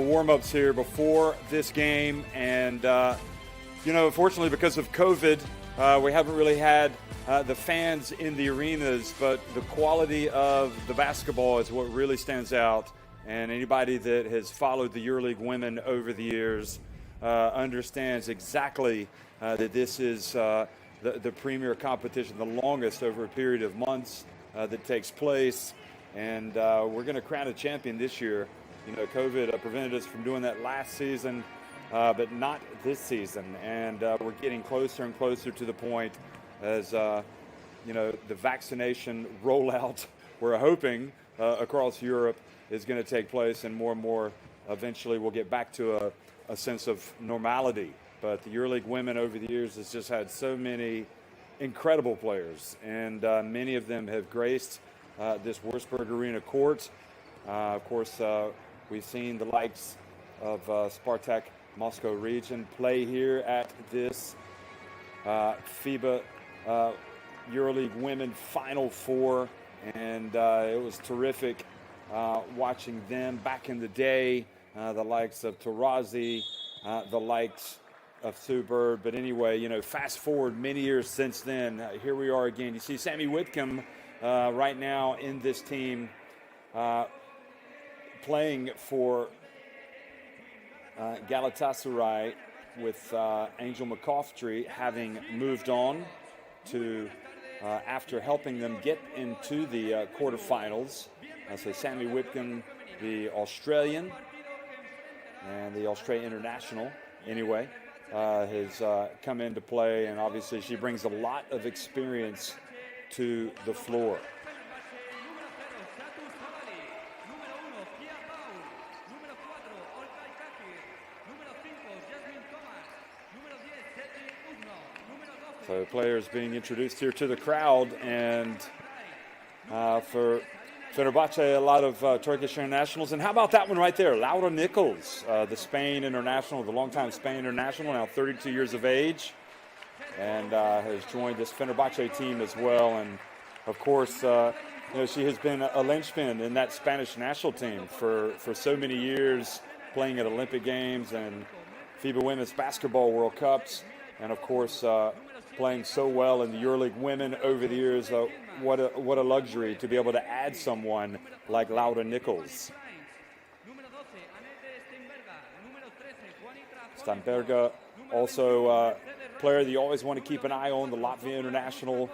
Warm-ups here before this game, and fortunately because of COVID, we haven't really had the fans in the arenas, but the quality of the basketball is what really stands out. And anybody that has followed the EuroLeague women over the years understands exactly that this is the premier competition, the longest over a period of months that takes place. And we're going to crown a champion this year. COVID prevented us from doing that last season, but not this season. And we're getting closer and closer to the point as, the vaccination rollout, we're hoping, across Europe is going to take place, and more eventually we'll get back to a sense of normality. But the EuroLeague women over the years has just had so many incredible players, and many of them have graced this Wurzburg Arena court. Of course, we've seen the likes of Spartak Moscow region play here at this FIBA EuroLeague Women Final Four, and it was terrific watching them back in the day, the likes of Tarazi, the likes of Subert. But anyway, fast forward many years since then, here we are again. You see Sammy Whitcomb right now in this team, playing for Galatasaray, with Angel McCoughtry having moved on to after helping them get into the quarterfinals. So Sammy Whitcomb, the Australian and the Australian international, anyway, has come into play, and obviously she brings a lot of experience to the floor. So players being introduced here to the crowd, and for Fenerbahce, a lot of Turkish internationals. And how about that one right there? Laura Nichols, the Spain international, the longtime Spain international, now 32 years of age, and has joined this Fenerbahce team as well. And of course, she has been a linchpin in that Spanish national team for so many years, playing at Olympic Games and FIBA Women's Basketball World Cups, and of course, playing so well in the EuroLeague women over the years. What a luxury to be able to add someone like Laura Nichols. Steinberger, also a player that you always want to keep an eye on, the Latvia international,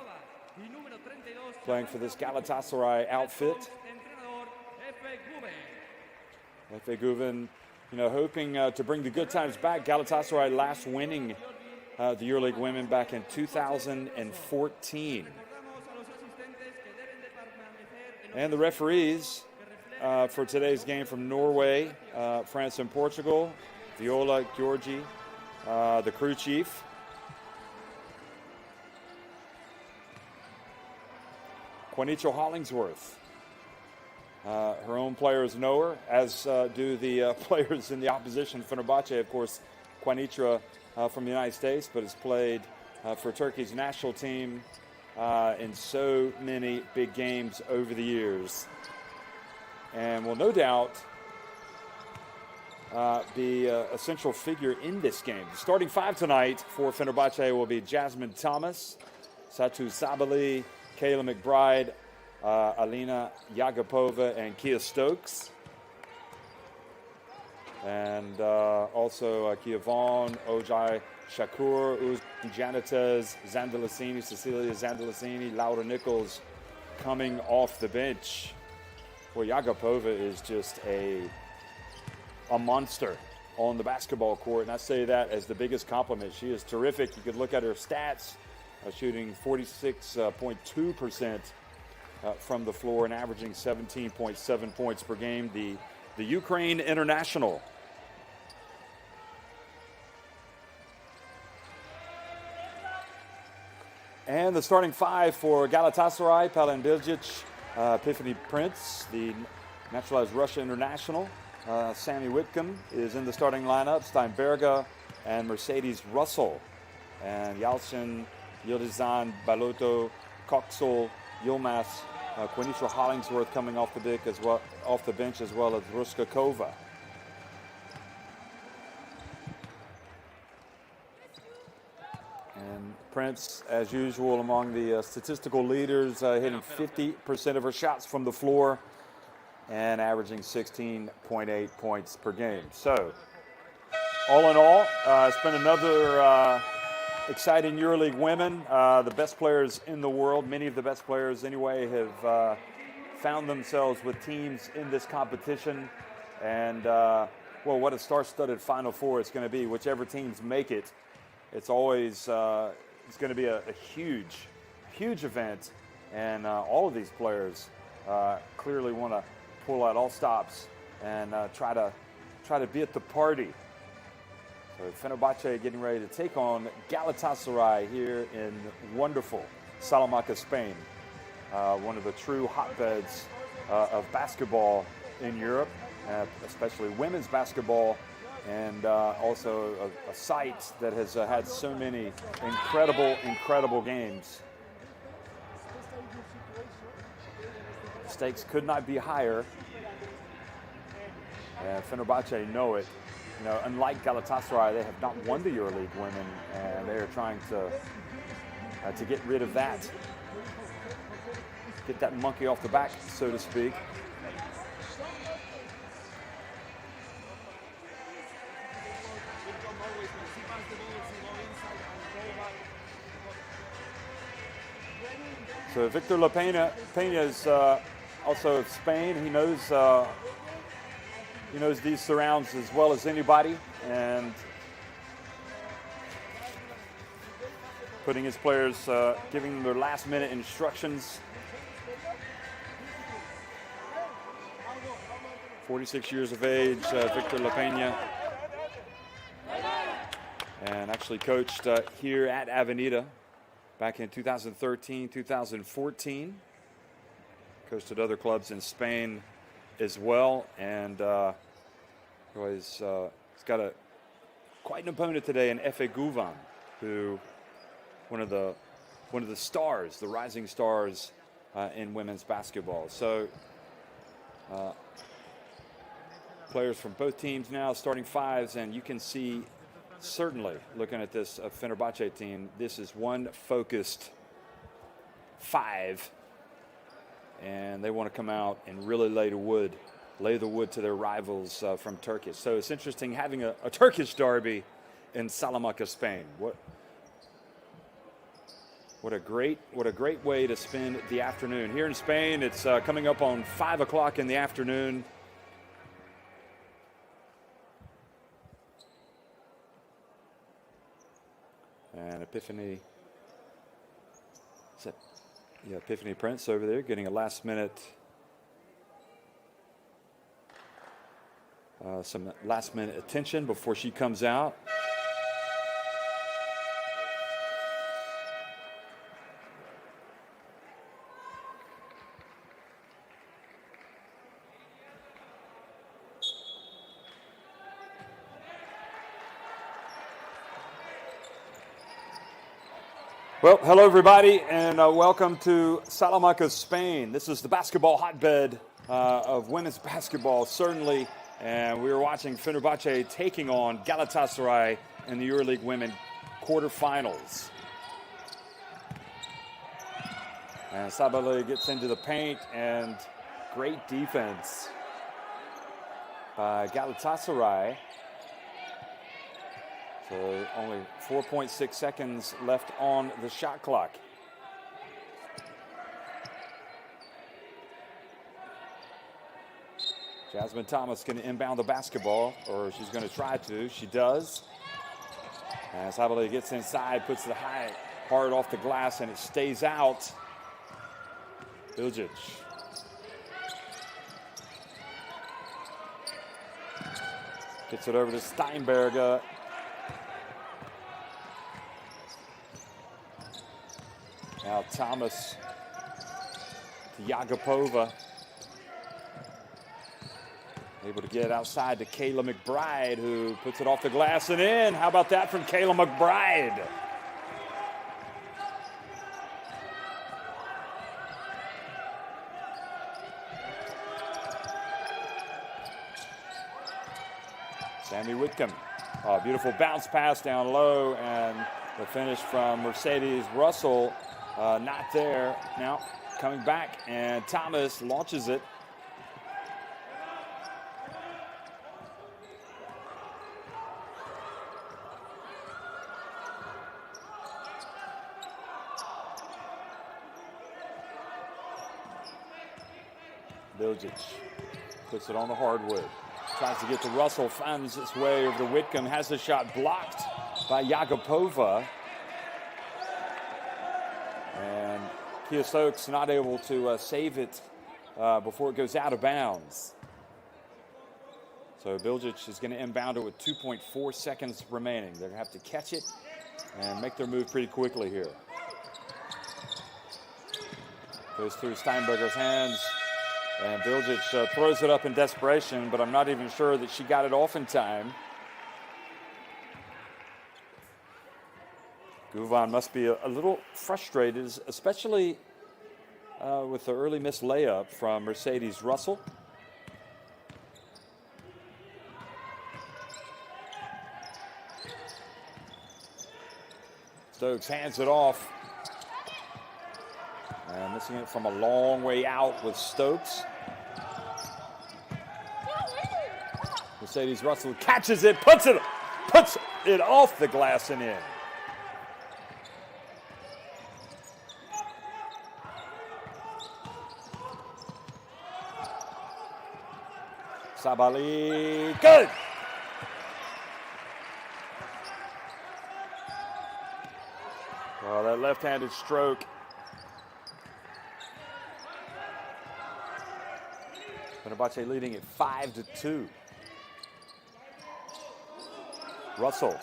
playing for this Galatasaray outfit. Efe Guven, hoping to bring the good times back. Galatasaray last winning the EuroLeague women back in 2014. And the referees for today's game from Norway, France, and Portugal: Viola Georgi, the crew chief. Quanitra Hollingsworth. Her own players know her, as do the players in the opposition. Fenerbahce, of course, Quanitra from the United States, but has played for Turkey's national team in so many big games over the years, and will no doubt be a central figure in this game. The starting five tonight for Fenerbahce will be Jasmine Thomas, Satu Sabali, Kayla McBride, Alina Yagapova, and Kia Stokes. And also Kia Vaughn, Ojai Shakur, Janitez, Zandalasini, Cecilia Zandalasini, Laura Nichols coming off the bench. Well, Yagapova is just a monster on the basketball court, and I say that as the biggest compliment. She is terrific. You could look at her stats, shooting 46.2% from the floor and averaging 17.7 points per game. The Ukraine international. And the starting five for Galatasaray: Pelin Bilgic, Epiphany Prince, the naturalized Russia international. Sammy Whitcomb is in the starting lineup. Steinberger and Mercedes Russell. And Yalcin, Yildiz Baloto, Coxel, Yilmaz, Quanitra Hollingsworth coming off the bench, as well as Ruskakova. Prince, as usual, among the statistical leaders, hitting 50% of her shots from the floor and averaging 16.8 points per game. So, all in all, it's been another exciting EuroLeague women. The best players in the world, many of the best players anyway, have found themselves with teams in this competition. And, well, what a star-studded Final Four it's going to be. Whichever teams make it, it's always it's going to be a huge, huge event. And all of these players clearly want to pull out all stops and try to be at the party. So Fenerbahce getting ready to take on Galatasaray here in wonderful Salamanca, Spain. One of the true hotbeds of basketball in Europe, especially women's basketball, and also a site that has had so many incredible games. Stakes could not be higher, and Fenerbahce know it. You know, unlike Galatasaray, they have not won the EuroLeague women, and they are trying to get rid of that, get that monkey off the back, so to speak. So Victor Pena is also of Spain. He knows these surrounds as well as anybody, and putting his players, giving them their last-minute instructions. 46 years of age, Victor Pena, and actually coached here at Avenida back in 2013, 2014. Coached at other clubs in Spain as well, and he's got quite an opponent today in Efe Guven, who one of the stars, the rising stars in women's basketball. So players from both teams now, starting fives, and you can see certainly looking at this Fenerbahce team, this is one focused five. And they want to come out and really lay the wood to their rivals from Turkey. So it's interesting having a Turkish derby in Salamanca, Spain. What a great way to spend the afternoon. Here in Spain, it's coming up on 5 o'clock in the afternoon. And Epiphany Prince over there getting a last-minute, some last-minute attention before she comes out. Well, hello everybody, and welcome to Salamanca, Spain. This is the basketball hotbed of women's basketball, certainly, and we are watching Fenerbahce taking on Galatasaray in the EuroLeague Women quarterfinals. And Sabale gets into the paint, and great defense by Galatasaray. So only 4.6 seconds left on the shot clock. Jasmine Thomas going to inbound the basketball, or she's going to try to. She does. And Sabale gets inside, puts it hard off the glass, and it stays out. Bilgic. Gets it over to Steinberger. Now Thomas to Yagapova. Able to get outside to Kayla McBride, who puts it off the glass and in. How about that from Kayla McBride? Sammy Whitcomb. Oh, beautiful bounce pass down low, and The finish from Mercedes Russell, not there. Now coming back, and Thomas launches it. Bilgic puts it on the hardwood. Tries to get to Russell, finds its way over to Whitcomb, has the shot blocked by Yagapova. And Kia Stokes not able to save it before it goes out of bounds. So Bilgic is going to inbound it with 2.4 seconds remaining. They're going to have to catch it and make their move pretty quickly here. Goes through Steinberger's hands. And Bilgic throws it up in desperation, but I'm not even sure that she got it off in time. Guvan must be a little frustrated, especially with the early missed layup from Mercedes Russell. Stokes hands it off. And missing it from a long way out with Stokes. Mercedes Russell catches it, puts it off the glass and in. Sabali, good. Well, that left-handed stroke. Fenerbahce leading at 5-2. Russell.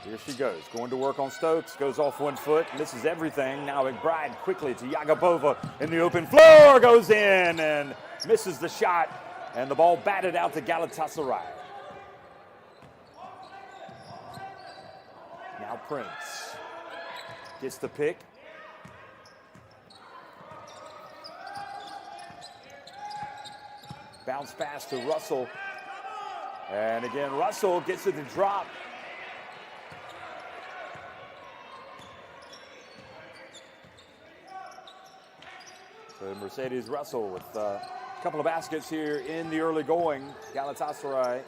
Here she goes, going to work on Stokes, goes off 1 foot, misses everything. Now McBride quickly to Yagapova in the open floor, goes in and misses the shot, and the ball batted out to Galatasaray. Now Prince gets the pick. Bounce pass to Russell. And again, Russell gets it to drop. So Mercedes Russell with a couple of baskets here in the early going. Galatasaray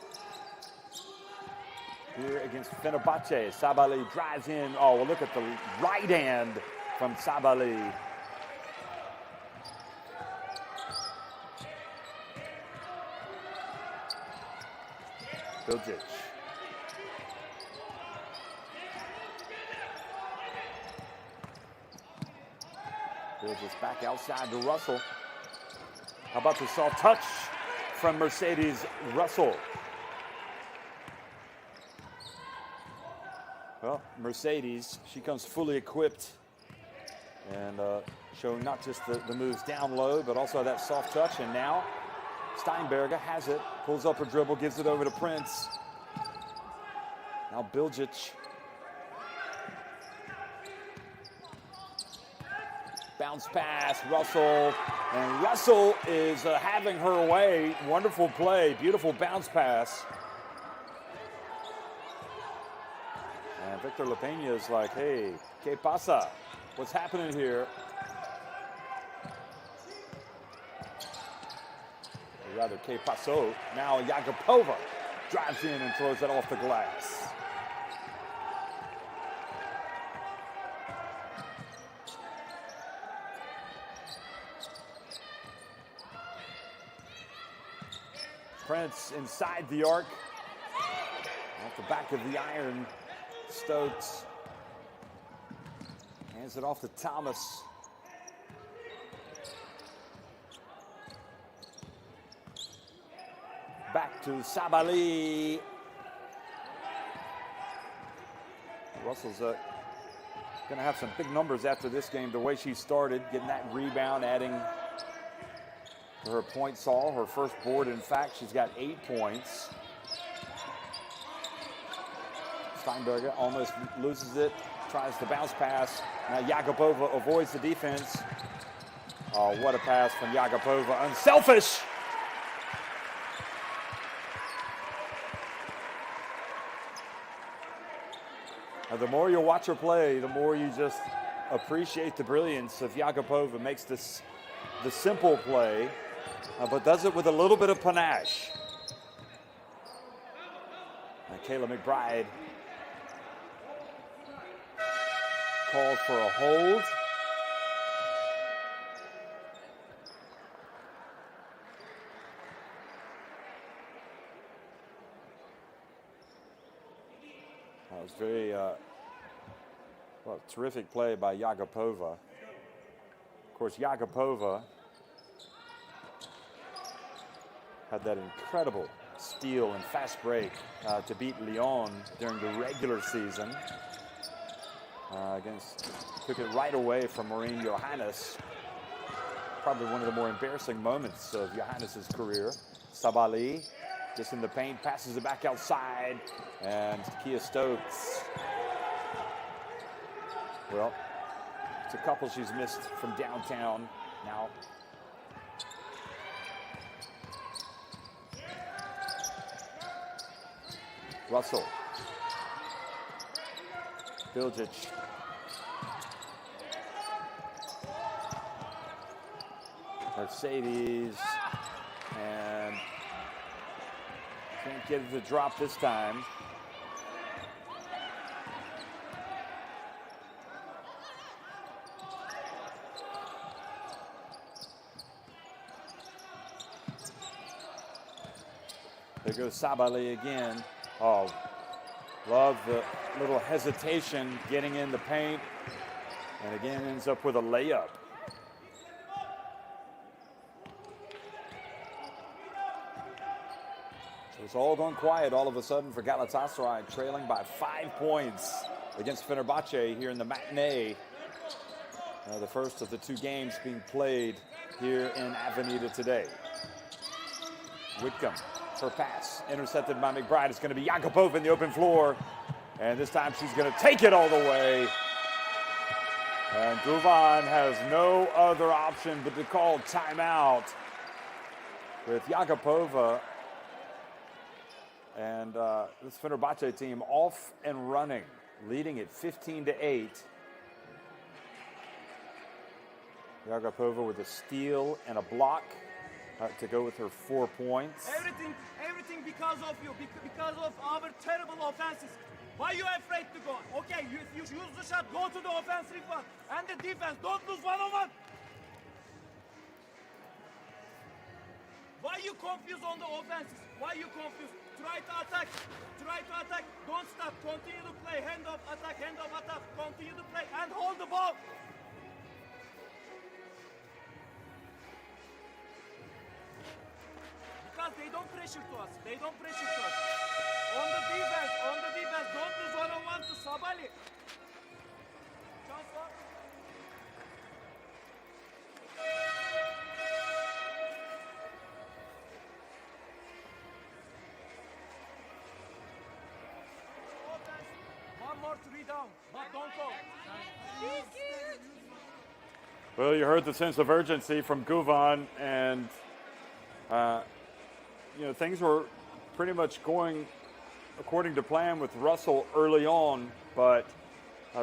here against Fenerbahce. Sabali drives in. Oh, well, look at the right hand from Sabali. Bilgic. Bilgic back outside to Russell. How about the soft touch from Mercedes Russell? Well, Mercedes, she comes fully equipped and showing not just the moves down low, but also that soft touch. And now Steinberger has it, pulls up a dribble, gives it over to Prince. Now Bilgic. Bounce pass, Russell. And Russell is having her way. Wonderful play, beautiful bounce pass. And Victor Lapena is like, hey, ¿qué pasa? What's happening here? Rather, ¿qué pasó? Now Yagapova drives in and throws it off the glass. Prince inside the arc. Off the back of the iron. Stokes hands it off to Thomas. Back to Sabali. Russell's going to have some big numbers after this game. The way she started, getting that rebound, adding to her points haul. Her first board, in fact, she's got 8 points. Steinberger almost loses it, tries the bounce pass. Now Yagapova avoids the defense. Oh, what a pass from Yagapova. Unselfish. The more you watch her play, the more you just appreciate the brilliance of Yakupova. Makes this the simple play, but does it with a little bit of panache. Kayla McBride called for a hold. That was very terrific play by Yakupova. Of course, Yakupova had that incredible steal and fast break to beat Lyon during the regular season. Took it right away from Maureen Johannes. Probably one of the more embarrassing moments of Johannes' career. Sabali just in the paint, passes it back outside, and Kia Stokes. Well, it's a couple she's missed from downtown now. Russell. Bilgic. Mercedes. And can't get it to drop this time. There goes Sabali again. Oh, love the little hesitation getting in the paint. And again ends up with a layup. So it's all gone quiet all of a sudden for Galatasaray, trailing by 5 points against Fenerbahce here in the matinee. The first of the 2 games being played here in Avenida today. Whitcomb. Her pass intercepted by McBride. It's going to be Yakupova in the open floor. And this time she's going to take it all the way. And Guvan has no other option but to call timeout with Yakupova. And this Fenerbahce team off and running, leading at 15-8. Yakupova with a steal and a block to go with her 4 points. Everything because of you, because of our terrible offenses. Why are you afraid to go? Okay, you use the shot, go to the offensive one. And the defense, don't lose one-on-one. Why you confused on the offenses? Why you confused? Try to attack. Don't stop. Continue to play. Hand off, attack. Continue to play and hold the ball. Because they don't pressure to us. On the defense, don't lose one-on-one to Sabali. Chance for. One more to rebound, but don't go. Well, you heard the sense of urgency from Guvan, and things were pretty much going according to plan with Russell early on, but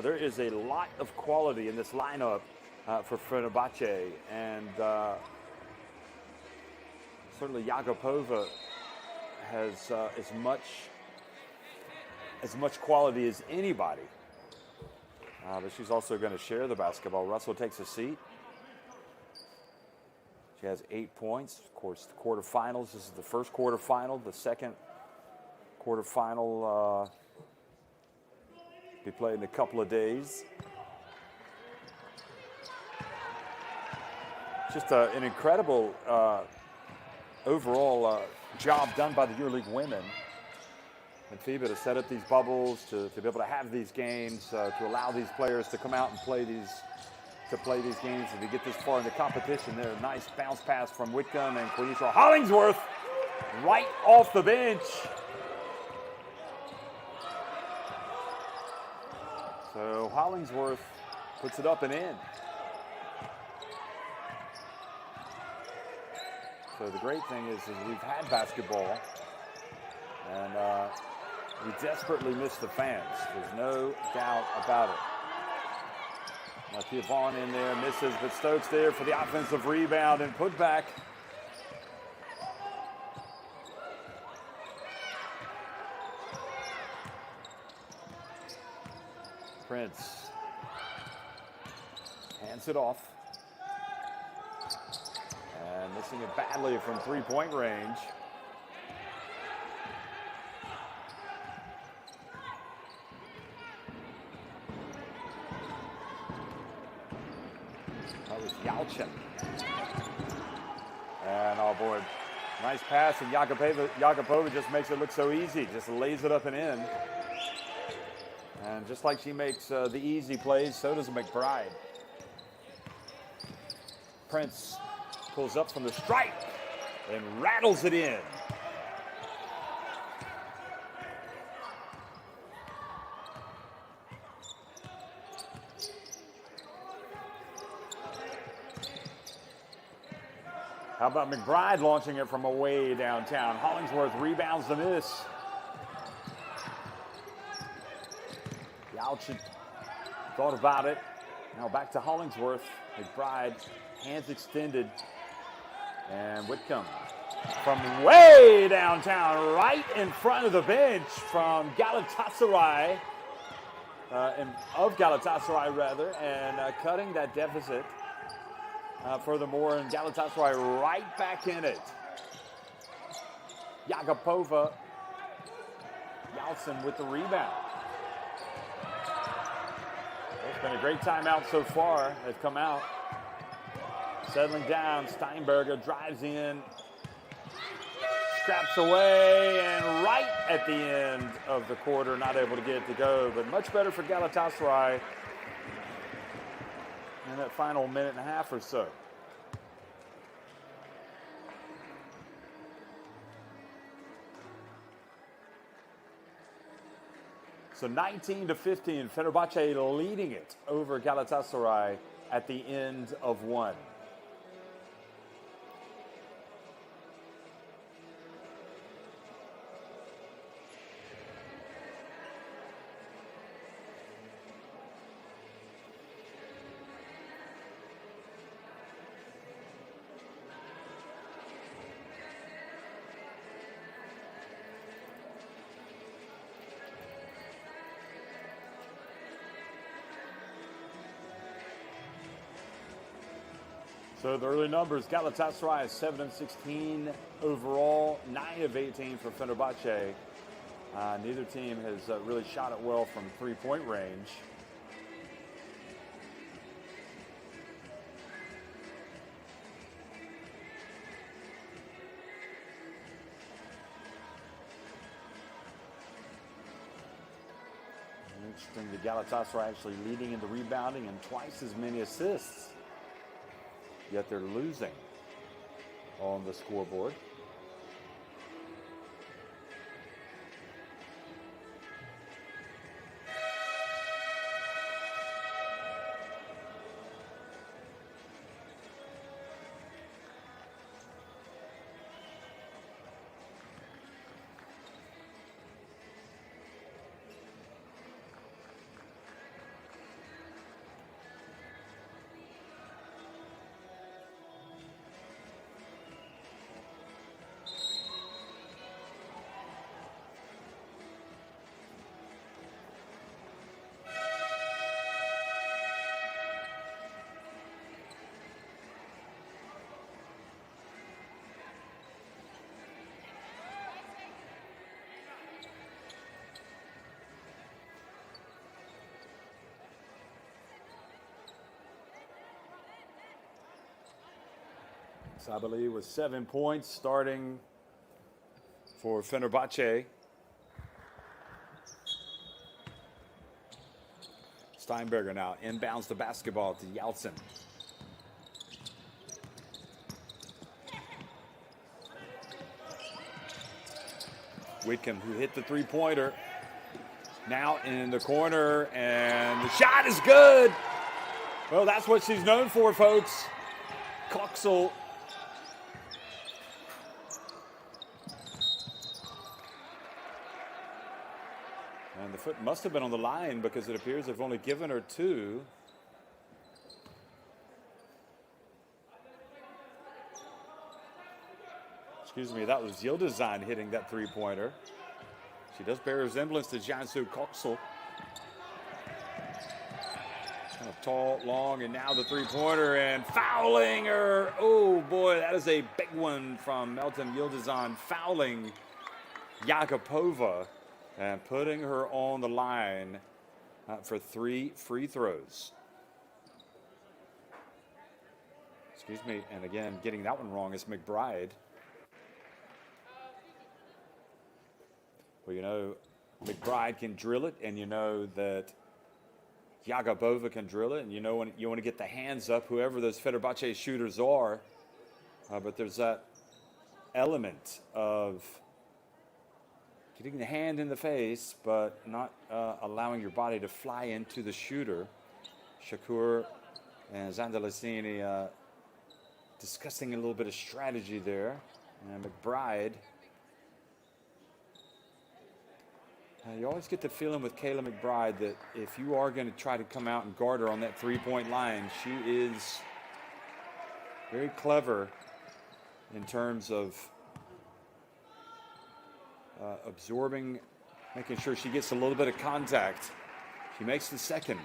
there is a lot of quality in this lineup for Fenerbahce, and certainly Yakupova has as much quality as anybody. But she's also going to share the basketball. Russell takes a seat. She has 8 points. Of course, the quarterfinals. This is the first quarterfinal. The second quarterfinal be played in a couple of days. Just an incredible overall job done by the EuroLeague women and FIBA to set up these bubbles, to be able to have these games, to allow these players to come out and play these games, and to get this far in the competition. There, a nice bounce pass from Whitcomb and Quenisha Hollingsworth right off the bench. So Hollingsworth puts it up and in. So the great thing is we've had basketball, and He desperately missed the fans. There's no doubt about it. Now Vaughn in there, misses, but Stokes there for the offensive rebound and put back. Prince hands it off. And missing it badly from three-point range. That was Yalchin. And oh boy, nice pass, and Jakubova just makes it look so easy. Just lays it up and in. And just like she makes the easy plays, so does McBride. Prince pulls up from the stripe and rattles it in. How about McBride launching it from away downtown? Hollingsworth rebounds the miss. Yalchin thought about it. Now back to Hollingsworth. McBride, hands extended. And Whitcomb from way downtown, right in front of the bench from Galatasaray. Of Galatasaray, rather, and cutting that deficit. Furthermore, and Galatasaray right back in it. Jakubova, Yalcin with the rebound. It's been a great timeout so far. They've come out. Settling down, Steinberger drives in, scraps away, and right at the end of the quarter, not able to get it to go, but much better for Galatasaray in that final minute and a half or so. So 19-15, Fenerbahce leading it over Galatasaray at the end of one. So the early numbers, Galatasaray is 7-16 overall, 9 of 18 for Fenerbahce. Neither team has really shot it well from three-point range. Interesting, the Galatasaray actually leading in the rebounding and twice as many assists. Yet they're losing on the scoreboard. Sabali with 7 points starting for Fenerbahce. Steinberger now inbounds the basketball to Yalcin. Whitcomb, who hit the three-pointer, now in the corner, and the shot is good. Well, that's what she's known for, folks. Coxel. And the foot must have been on the line because it appears they've only given her 2. Excuse me, that was Yıldızhan hitting that 3-pointer. She does bear a resemblance to Cansu Koksal. Kind of tall, long, and now the 3-pointer and fouling her. Oh boy, that is a big one from Meltem Yıldızhan, fouling Yakupova and putting her on the line for 3 free throws. Excuse me, and again, getting that one wrong is McBride. Well, you know, McBride can drill it, and you know that Yakupova can drill it, and you know when you want to get the hands up, whoever those Fenerbahce shooters are. But there's that element of getting the hand in the face, but not allowing your body to fly into the shooter. Shakur and Zandalasini discussing a little bit of strategy there. And McBride. You always get the feeling with Kayla McBride that if you are going to try to come out and guard her on that 3-point line, she is very clever in terms of absorbing, making sure she gets a little bit of contact. She makes the second.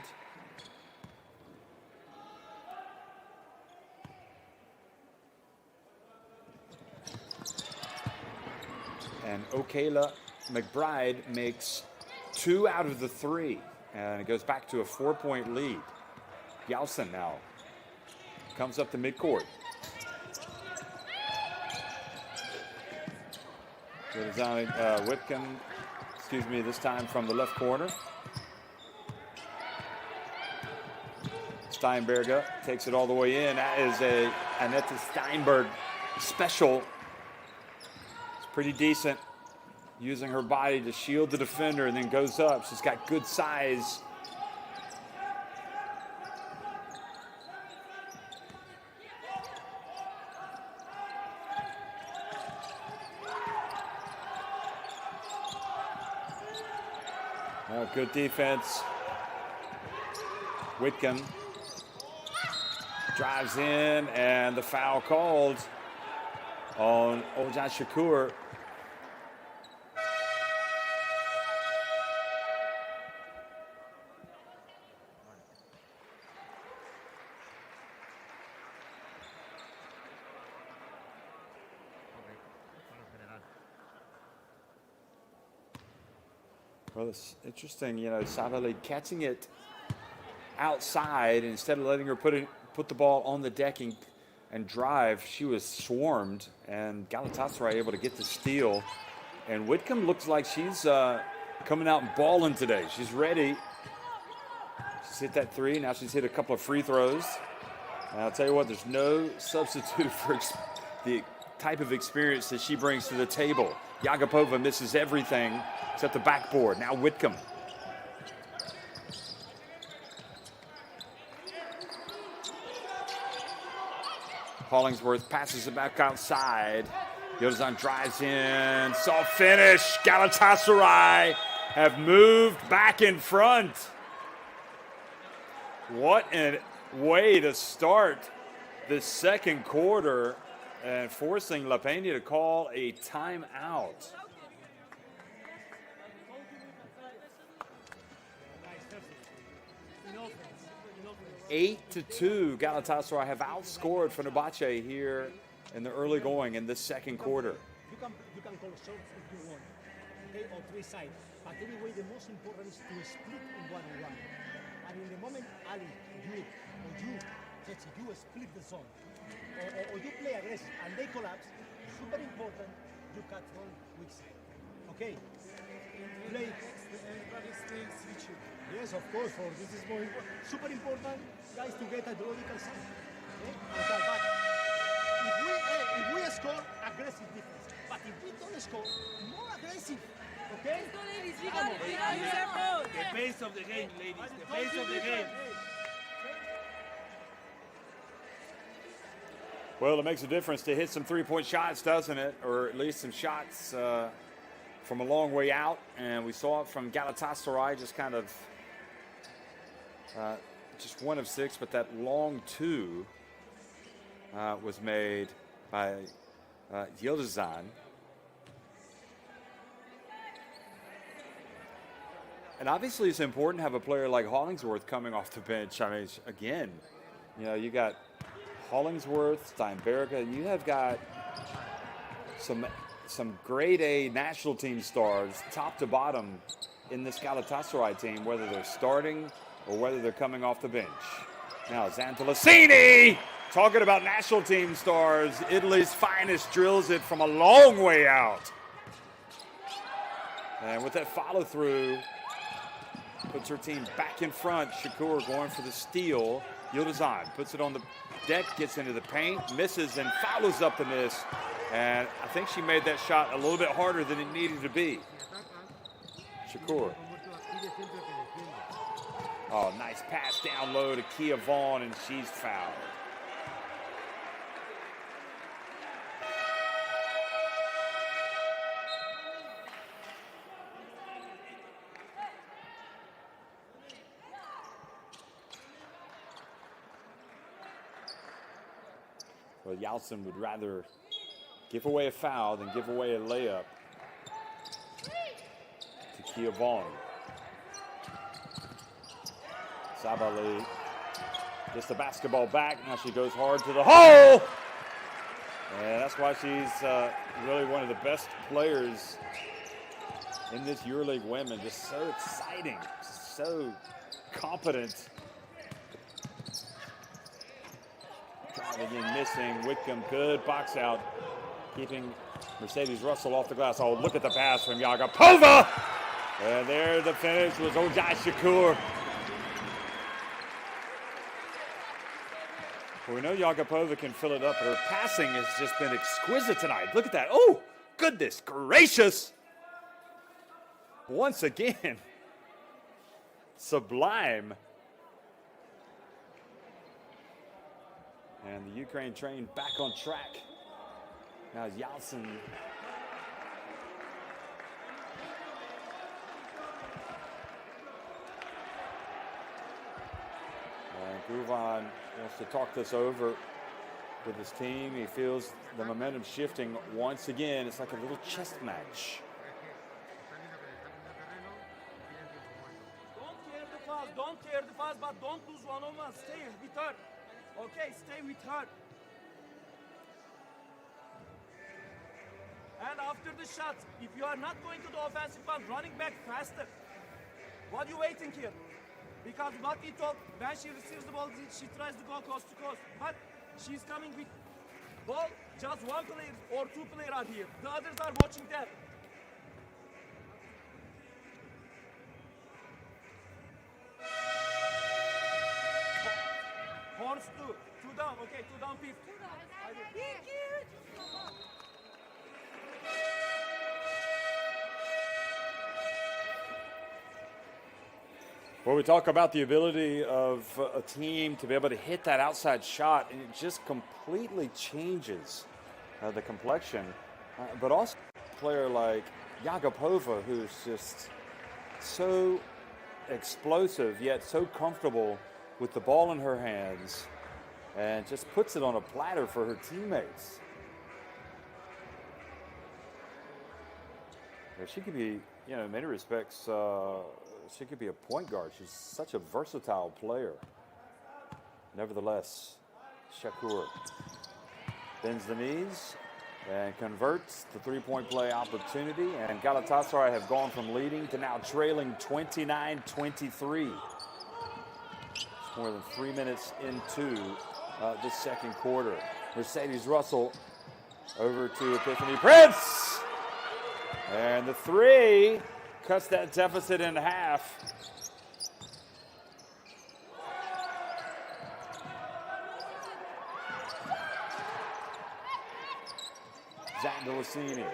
And Okayla McBride makes 2 out of the 3, and it goes back to a 4-point lead. Yalcin now comes up the midcourt. Whitcomb, excuse me, this time from the left corner. Steinberger takes it all the way in. That is a Annette Steinberg special. It's pretty decent. Using her body to shield the defender and then goes up. She's got good size. Good defense. Whitcomb drives in, and the foul called on Ozan Shakur. Well, it's interesting, you know, Sabali catching it outside, and instead of letting her put the ball on the deck and drive, she was swarmed, and Galatasaray able to get the steal. And Whitcomb looks like she's coming out and balling today. She's ready. She's hit that 3. Now she's hit a couple of free throws. And I'll tell you what, there's no substitute for the type of experience that she brings to the table. Yakupova misses everything except the backboard. Now Whitcomb. Hollingsworth passes it back outside. Yıldızhan drives in. Soft finish. Galatasaray have moved back in front. What a way to start the second quarter, and forcing La Peña to call a timeout. Eight to 2, Galatasaray have outscored Fenerbahce here in the early going in this second quarter. You can call shots if you want, okay, on 3 sides. But anyway, the most important is to split in 1-on-1. And in the moment, Ali, you, Chetsi, you split the zone, or you play aggressive and they collapse, it's super important you cut from weak side. Okay? Play. Everybody stays switching. Yes, of course, for this is more super important, guys, to get a logical side. Okay? But if we score, aggressive defense. But if we don't score, more aggressive. Okay? The pace of the game, ladies. The pace of the game. Well, it makes a difference to hit some 3-point shots, doesn't it? Or at least some shots from a long way out, and we saw it from Galatasaray, just kind of just 1 of 6, but that long 2 was made by Yıldızhan. And obviously it's important to have a player like Hollingsworth coming off the bench. I mean, again, you know, you got Hollingsworth, Steinberger, you have got some grade A national team stars, top to bottom, in this Galatasaray team, whether they're starting or whether they're coming off the bench. Now, Zantalasini, talking about national team stars, Italy's finest, drills it from a long way out. And with that follow-through, puts her team back in front. Shakur going for the steal. Yıldızhan puts it on the deck, gets into the paint, misses, and follows up the miss. And I think she made that shot a little bit harder than it needed to be. Shakur. Oh, nice pass down low to Kia Vaughn, and she's fouled. Well, Yalçın would rather give away a foul than give away a layup to Kia Vaughn. Sabali gets the basketball back. Now she goes hard to the hole. And that's why she's really one of the best players in this EuroLeague women. Just so exciting, so competent. Driving in, missing. Whitcomb, good box out, keeping Mercedes Russell off the glass. Oh, look at the pass from Yagapova. And there the finish was Ojai Shakur. Well, we know Yagapova can fill it up, but her passing has just been exquisite tonight. Look at that. Oh, goodness gracious. Once again, sublime. And the Ukraine train back on track. Now Yalçın. Guvan wants to talk this over with his team. He feels the momentum shifting once again. It's like a little chess match. Don't tear the fast, but don't lose one-on-one. Stay with her. Okay, stay with her. And after the shot, if you are not going to the offensive one, running back faster. What are you waiting here? Because what we talk, when she receives the ball, she tries to go coast to coast. But she's coming with ball, just one player or two players are here. The others are watching that. Horns two down, okay, 2 down, 5. Well, we talk about the ability of a team to be able to hit that outside shot, and it just completely changes the complexion. But also a player like Yagapova, who's just so explosive, yet so comfortable with the ball in her hands, and just puts it on a platter for her teammates. She could be, you know, in many respects, she could be a point guard. She's such a versatile player. Nevertheless, Shakur bends the knees and converts the three-point play opportunity. And Galatasaray have gone from leading to now trailing 29-23. More than 3 minutes into the second quarter. Mercedes Russell over to Epiphany Prince. And the three cuts that deficit in half. Zandalasini.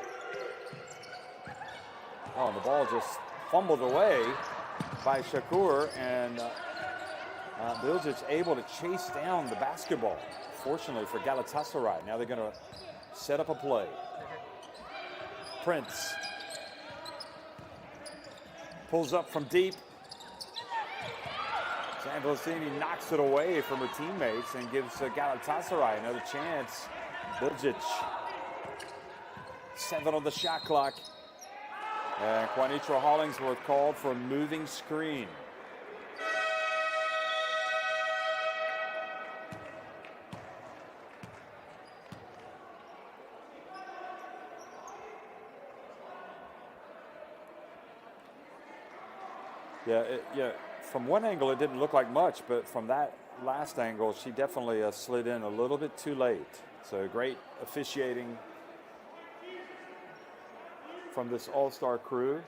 Oh, the ball just fumbled away by Shakur, and Bilgic able to chase down the basketball. Fortunately for Galatasaray, now they're going to set up a play. Prince Pulls up from deep. Zandalacini knocks it away from her teammates and gives Galatasaray another chance. Bilgic. 7 on the shot clock. And Juanitra Hollingsworth called for a moving screen. Yeah, from one angle it didn't look like much, but from that last angle she definitely slid in a little bit too late. So great officiating from this all-star crew.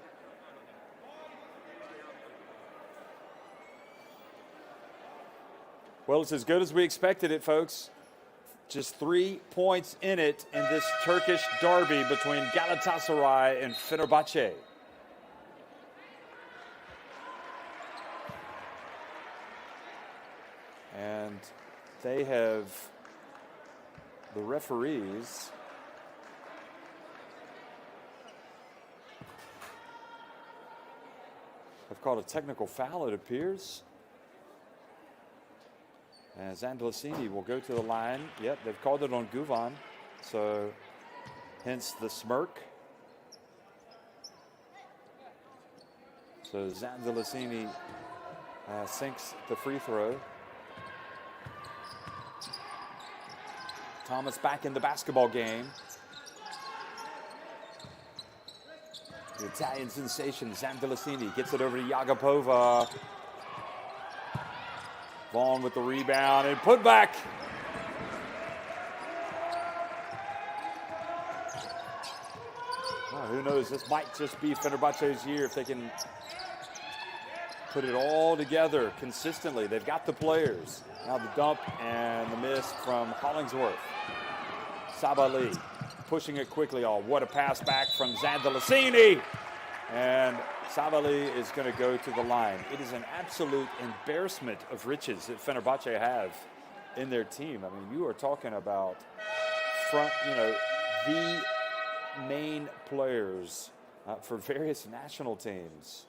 Well, it's as good as we expected it, folks. Just 3 points in it in this Turkish derby between Galatasaray and Fenerbahce. And they have, the referees, have called a technical foul, it appears. And Zandalacini will go to the line. Yep, they've called it on Guvan. So, hence the smirk. So Zandalacini sinks the free throw. Thomas back in the basketball game. The Italian sensation, Zandalacini, gets it over to Yagapova. Vaughn with the rebound and put back. Well, who knows? This might just be Fenerbahce's year if they can put it all together consistently. They've got the players. Now the dump and the miss from Hollingsworth. Sabali pushing it quickly. Oh, what a pass back from Zandalacini. And Sabali is going to go to the line. It is an absolute embarrassment of riches that Fenerbahce have in their team. I mean, you are talking about the main players for various national teams.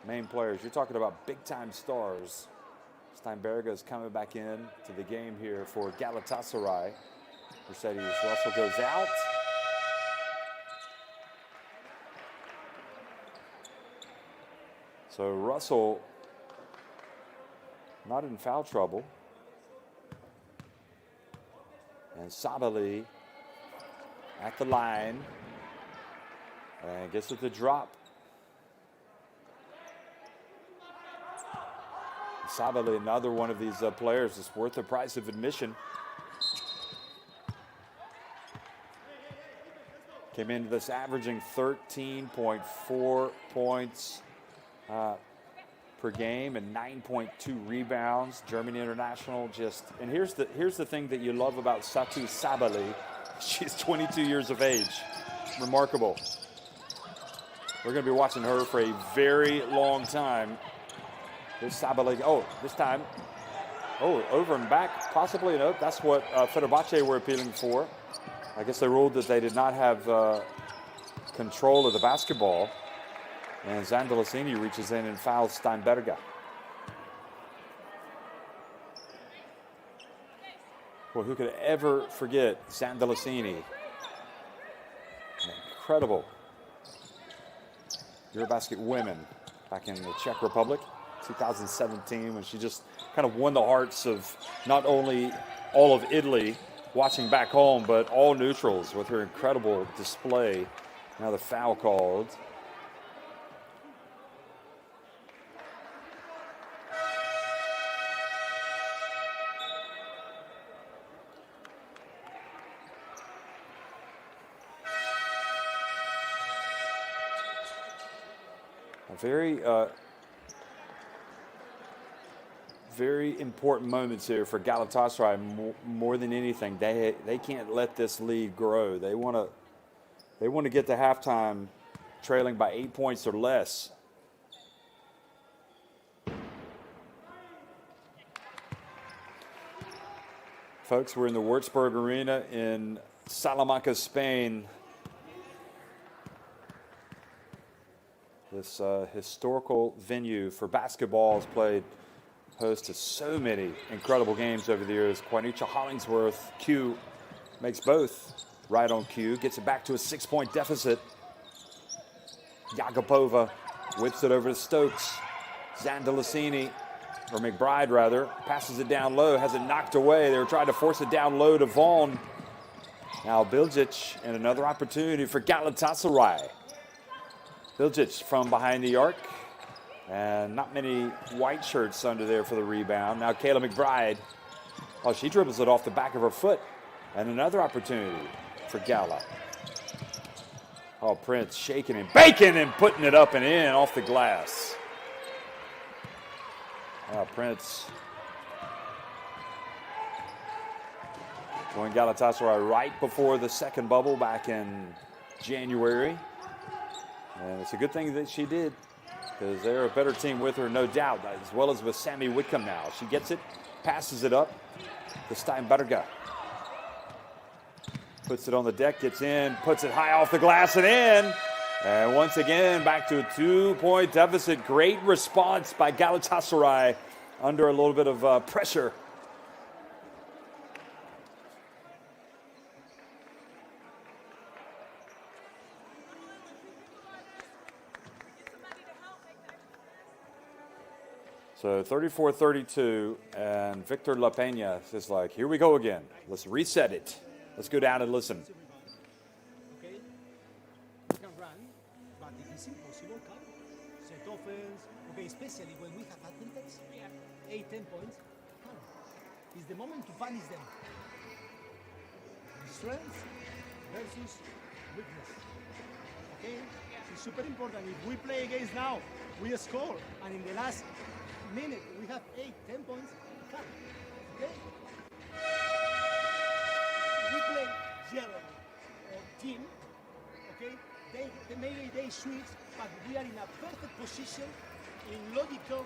Main players. You're talking about big-time stars. Steinberger is coming back in to the game here for Galatasaray. Mercedes Russell goes out. So Russell not in foul trouble. And Sabali at the line. And gets it to drop. Sabali, another one of these players, is worth the price of admission. Came into this averaging 13.4 points per game and 9.2 rebounds. German international and here's the thing that you love about Satu Sabali. She's 22 years of age. Remarkable. We're going to be watching her for a very long time. There's Sabali. Oh, this time. Oh, over and back, possibly. Nope, that's what Fenerbahce were appealing for. I guess they ruled that they did not have control of the basketball. And Zandalacini reaches in and fouls Steinberger. Well, who could ever forget Zandalacini? Incredible Eurobasket women back in the Czech Republic. 2017, when she just kind of won the hearts of not only all of Italy watching back home, but all neutrals with her incredible display. Now the foul called. Very important moments here for Galatasaray. More than anything, they can't let this lead grow. They want to get to halftime trailing by 8 points or less. Folks, we're in the Würzburg Arena in Salamanca, Spain. This historical venue for basketball has played host to so many incredible games over the years. Quanicha Hollingsworth, Q, makes both right on cue, gets it back to a 6-point deficit. Yakupova whips it over to Stokes. Zandalicini, or McBride rather, passes it down low, has it knocked away. They were trying to force it down low to Vaughn. Now Bilgic, and another opportunity for Galatasaray. Bilgic from behind the arc, and not many white shirts under there for the rebound. Now Kayla McBride, oh, she dribbles it off the back of her foot, and another opportunity for Gala. Oh, Prince shaking and baking and putting it up and in off the glass. Prince joined Galatasaray right before the second bubble back in January. And it's a good thing that she did, because they're a better team with her, no doubt, as well as with Sammy Whitcomb now. She gets it, passes it up to Steinberger. Puts it on the deck, gets in, puts it high off the glass and in. And once again, back to a 2-point deficit. Great response by Galatasaray under a little bit of pressure. So 34-32, and Victor La Peña is like, here we go again. Let's reset it. Let's go down and listen. Okay, you can run, but it is impossible, Carlo. Set offense, okay, especially when we have advantage, 8-10 points. Carlo, it's the moment to punish them. Strength versus weakness. Okay, it's super important. If we play against now, we score, and in the last minute we have 8-10 points. Carlo, okay. We play general or team, okay? Maybe they switch, but we are in a perfect position, in logical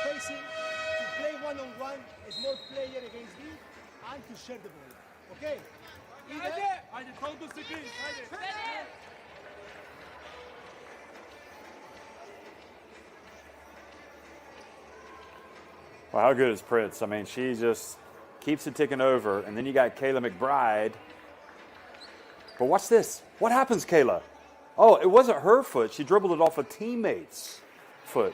spacing, to play one-on-one, a small player against me, and to share the ball, okay? Haydi koldu sıkı. Haydi. Well, how good is Prince? I mean, she just keeps it ticking over, and then you got Kayla McBride. But watch this. What happens, Kayla? Oh, it wasn't her foot. She dribbled it off a teammate's foot.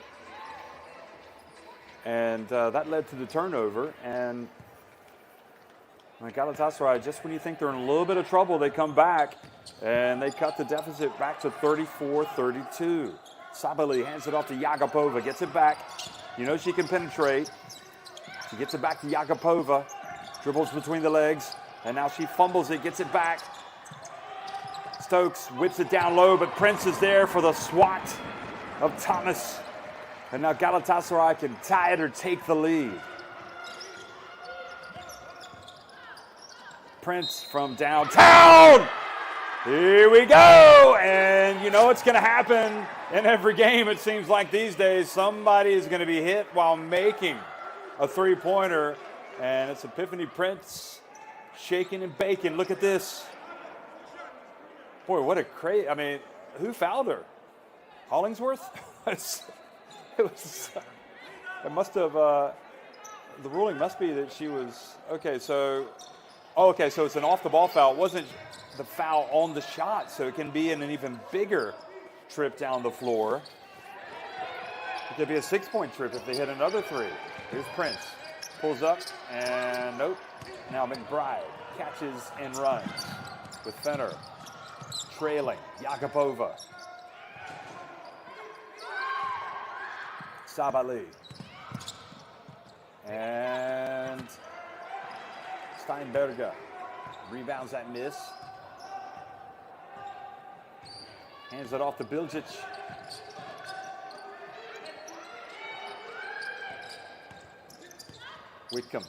And that led to the turnover. And Galatasaray, just when you think they're in a little bit of trouble, they come back, and they cut the deficit back to 34-32. Sabali hands it off to Yakupova, gets it back. You know she can penetrate. She gets it back to Yakupova. Dribbles between the legs, and now she fumbles it, gets it back. Stokes whips it down low, but Prince is there for the swat of Thomas. And now Galatasaray can tie it or take the lead. Prince from downtown. Here we go. And you know what's going to happen in every game, it seems like these days. Somebody is going to be hit while making a three-pointer. And it's Epiphany Prince shaking and baking. Look at this. Boy, what a crazy. I mean, who fouled her? Hollingsworth? It must have, the ruling must be that she was, okay, so it's an off-the-ball foul. It wasn't the foul on the shot, so it can be in an even bigger trip down the floor. It could be a 6-point trip if they hit another three. Here's Prince. Pulls up, and nope. Now McBride catches and runs with Fenner trailing. Yakupova. Sabali. And Steinberger rebounds that miss. Hands it off to Bilgic. Whitcomb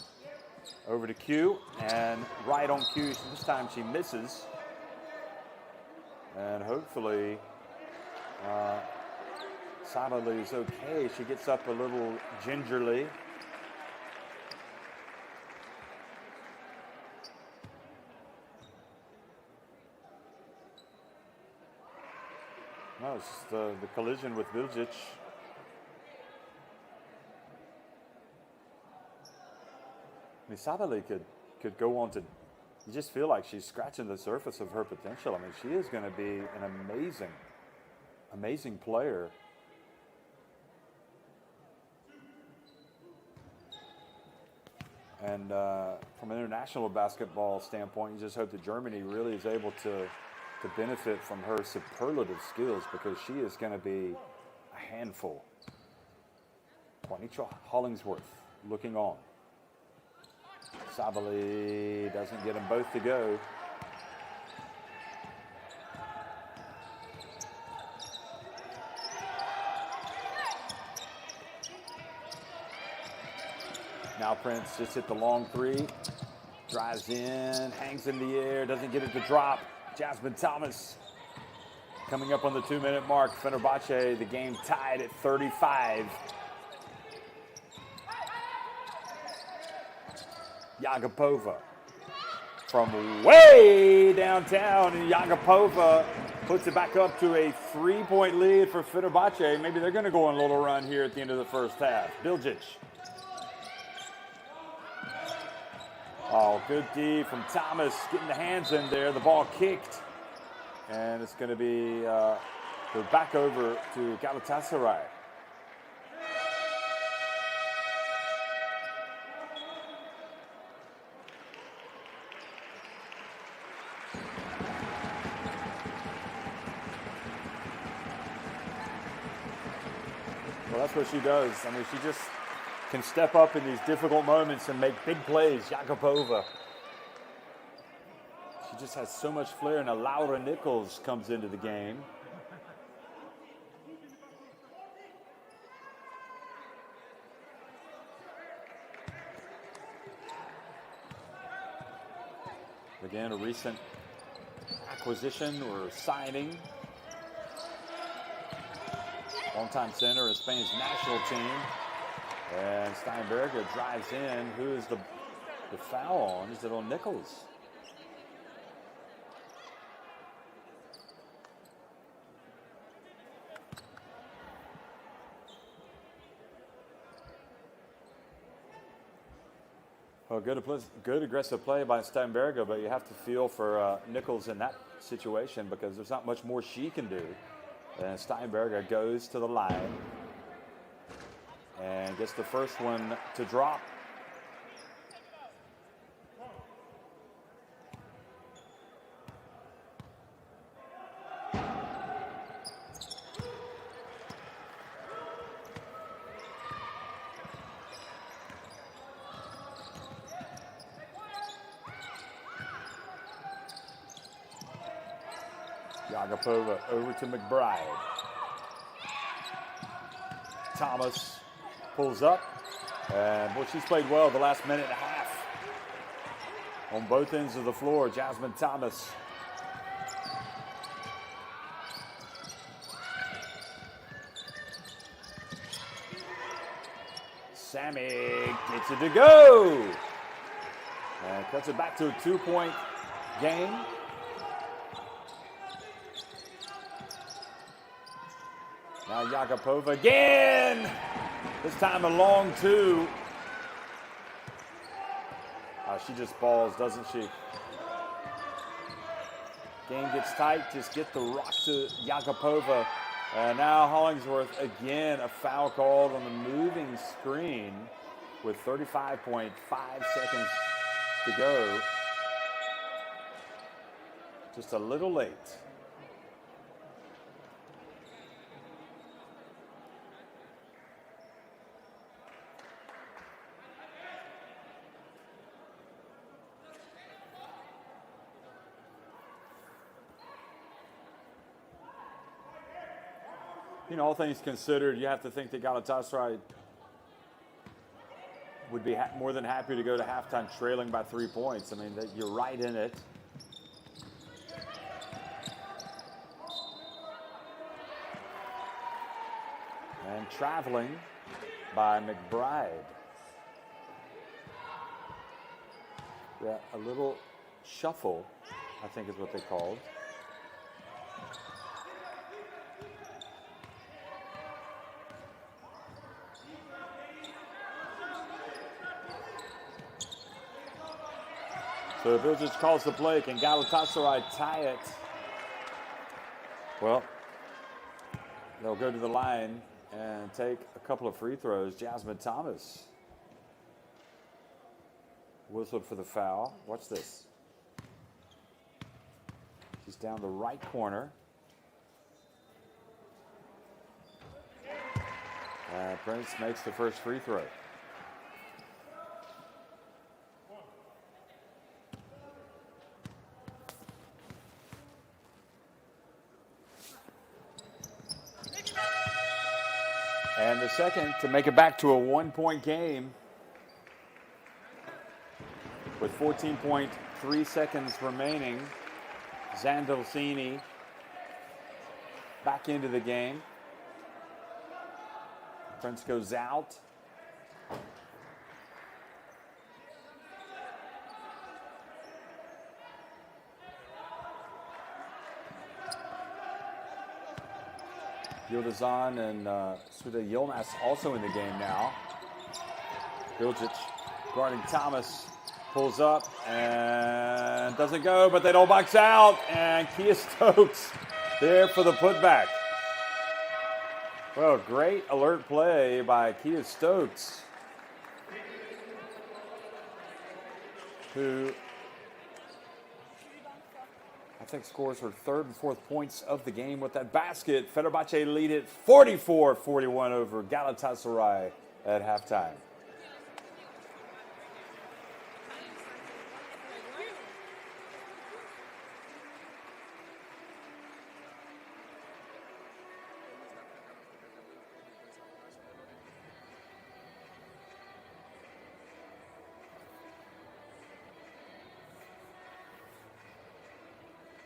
over to Q, and right on Q. This time she misses. And hopefully Sabali is okay. She gets up a little gingerly. No, it's just the collision with Bilgic. I mean, Sabali could go on to. You just feel like she's scratching the surface of her potential. I mean, she is going to be an amazing player. And from an international basketball standpoint, you just hope that Germany really is able to benefit from her superlative skills, because she is going to be a handful. Juanita Hollingsworth looking on. Sabali doesn't get them both to go. Now Prince just hit the long three. Drives in, hangs in the air, doesn't get it to drop. Jasmine Thomas coming up on the 2-minute mark. Fenerbahce, the game tied at 35. Yagapova from way downtown, and Yagapova puts it back up to a 3-point lead for Fenerbahce. Maybe they're going to go on a little run here at the end of the first half. Bilgic. Oh, good D from Thomas, getting the hands in there. The ball kicked, and it's going to be go back over to Galatasaray. Well, that's what she does. I mean, she just can step up in these difficult moments and make big plays. Yakupova. She just has so much flair. And Laura Nichols comes into the game. Again, a recent acquisition or signing. Longtime center of Spain's national team. And Steinberger drives in. Who is the foul on? Is it on Nichols? Well, good aggressive play by Steinberger, but you have to feel for Nichols in that situation, because there's not much more she can do. And Steinberger goes to the line and gets the first one to drop. Yagapova over to McBride. Thomas pulls up, and boy, she's played well the last minute and a half on both ends of the floor. Jasmine Thomas. Sammy gets it to go, and cuts it back to a 2-point game. Now Yakupova again. This time a long two. She just balls, doesn't she? Game gets tight. Just get the rock to Yakupova. And now Hollingsworth again, a foul called on the moving screen with 35.5 seconds to go. Just a little late. You know, all things considered, you have to think that Galatasaray would be more than happy to go to halftime trailing by 3 points. I mean, that you're right in it. And traveling by McBride. Yeah, a little shuffle, I think is what they called. So Bilgic calls the play. Can Galatasaray tie it? Well, they'll go to the line and take a couple of free throws. Jasmine Thomas whistled for the foul. Watch this. She's down the right corner. And Prince makes the first free throw. And the second to make it back to a 1-point game with 14.3 seconds remaining. Zandolfini back into the game. Prince goes out. Yıldızhan and Sude Yilmaz also in the game now. Bilgic guarding Thomas, pulls up and doesn't go, but they don't box out. And Kia Stokes there for the putback. Well, great alert play by Kia Stokes, who I think scores her third and fourth points of the game with that basket. Fenerbahce lead it 44-41 over Galatasaray at halftime.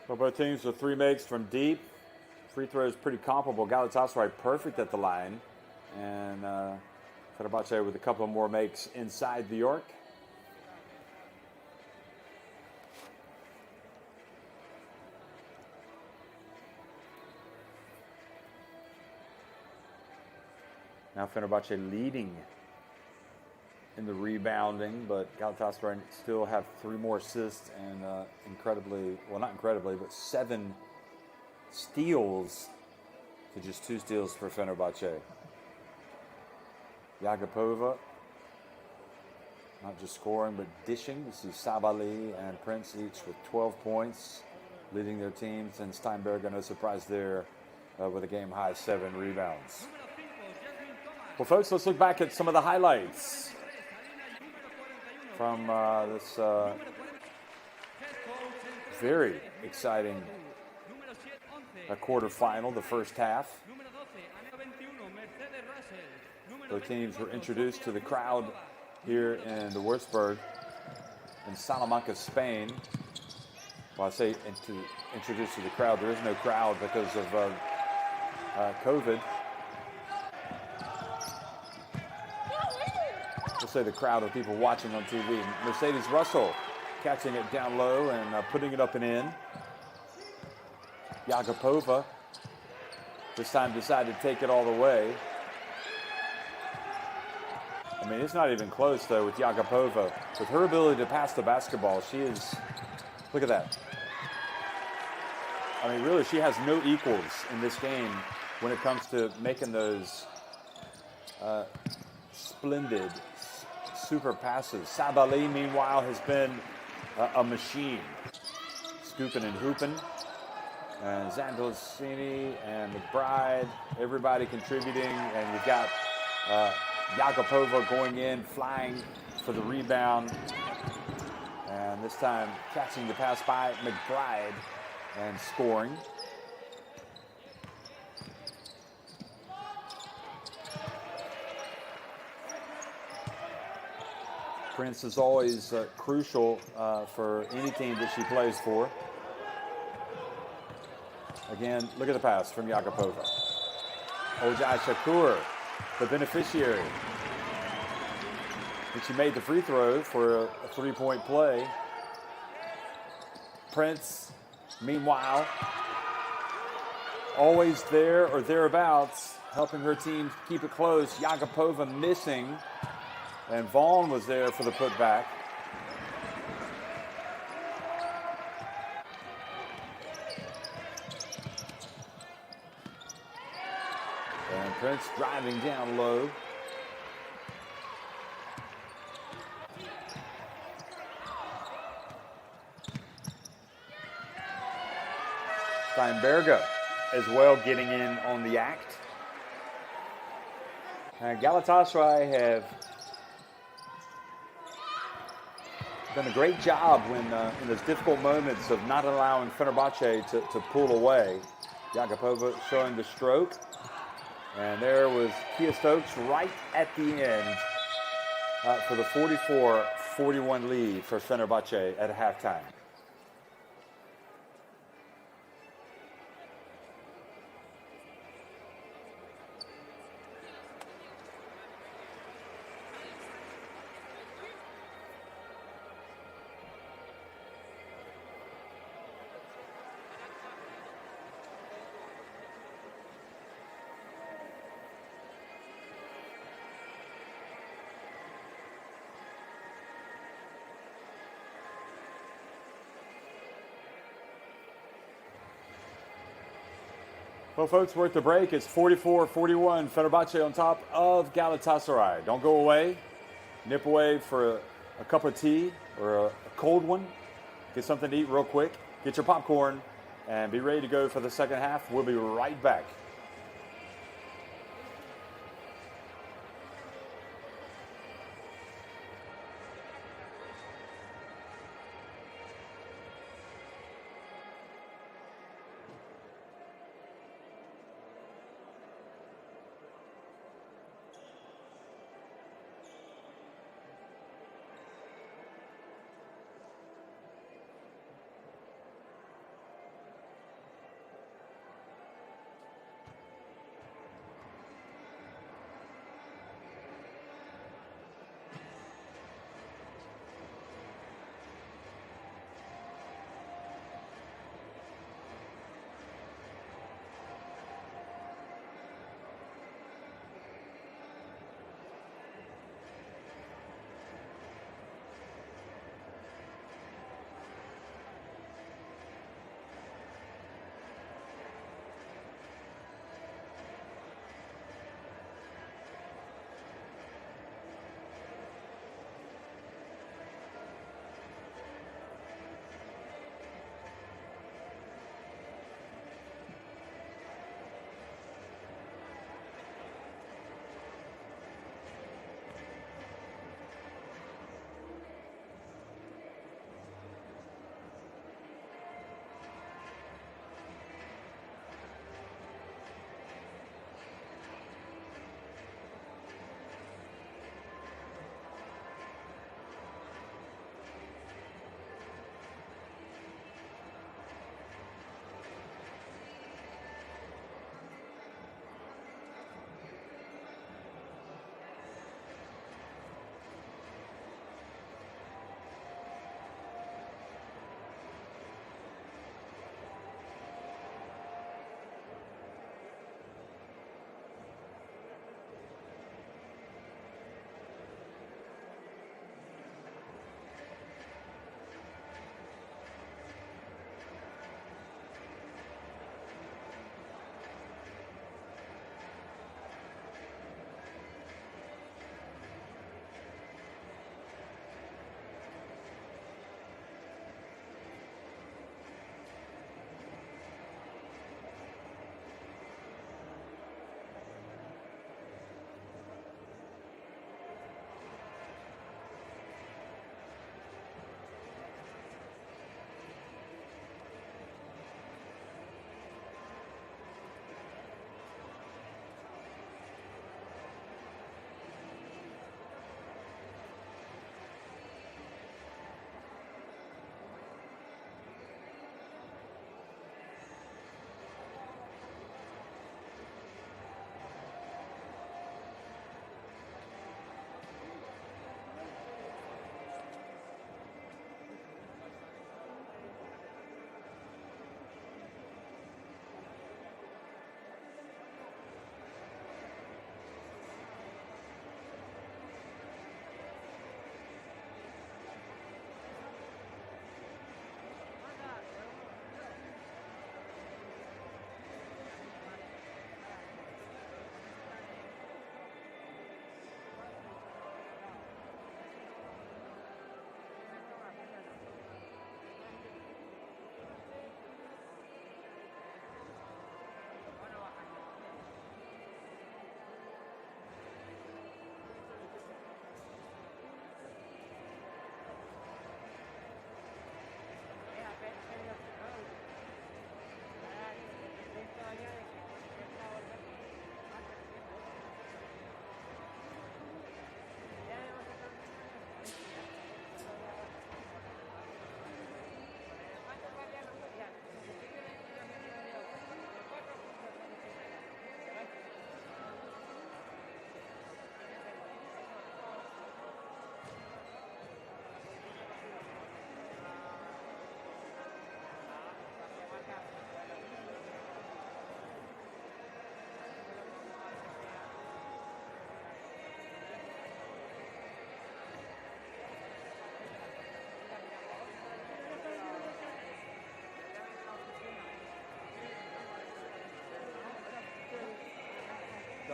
Well, both teams with three makes from deep. Free throws pretty comparable. Galatasaray perfect at the line. And Fenerbahce with a couple of more makes inside the arc. Now Fenerbahce leading in the rebounding, but Galatasaray still have three more assists and not incredibly, but 7 steals to just 2 steals for Fenerbahce. Yagapova, not just scoring, but dishing. You see Sabali and Prince each with 12 points, leading their teams, and Steinberger, no surprise there, with a game-high 7 rebounds. Well, folks, let's look back at some of the highlights from this very exciting quarterfinal, the first half. The teams were introduced to the crowd here in the Würzburg in Salamanca, Spain. Well, I say introduced to the crowd. There is no crowd because of COVID. We'll say the crowd of people watching on TV. Mercedes Russell catching it down low and putting it up and in. Yagapova this time decided to take it all the way. I mean, it's not even close, though, with Yagapova. With her ability to pass the basketball, she is, look at that. I mean, really, she has no equals in this game when it comes to making those splendid, super passes. Sabali, meanwhile, has been a machine. Scooping and hooping. And Zandolfini and McBride, everybody contributing. And you've got Yagapova going in, flying for the rebound. And this time catching the pass by McBride and scoring. Prince is always crucial for any team that she plays for. Again, look at the pass from Yagapova. Ojai Shakur, the beneficiary. And she made the free throw for a 3-point play. Prince, meanwhile, always there or thereabouts, helping her team keep it close. Yagapova missing. And Vaughn was there for the putback. Prince driving down low. Steinberger as well getting in on the act. Galatasaray have done a great job when in those difficult moments of not allowing Fenerbahce to pull away. Jakubova showing the stroke. And there was Kia Stokes right at the end for the 44-41 lead for Fenerbahce at halftime. Well, folks, we're at the break. It's 44-41, Fenerbahce on top of Galatasaray. Don't go away. Nip away for a cup of tea or a cold one. Get something to eat real quick. Get your popcorn and be ready to go for the second half. We'll be right back.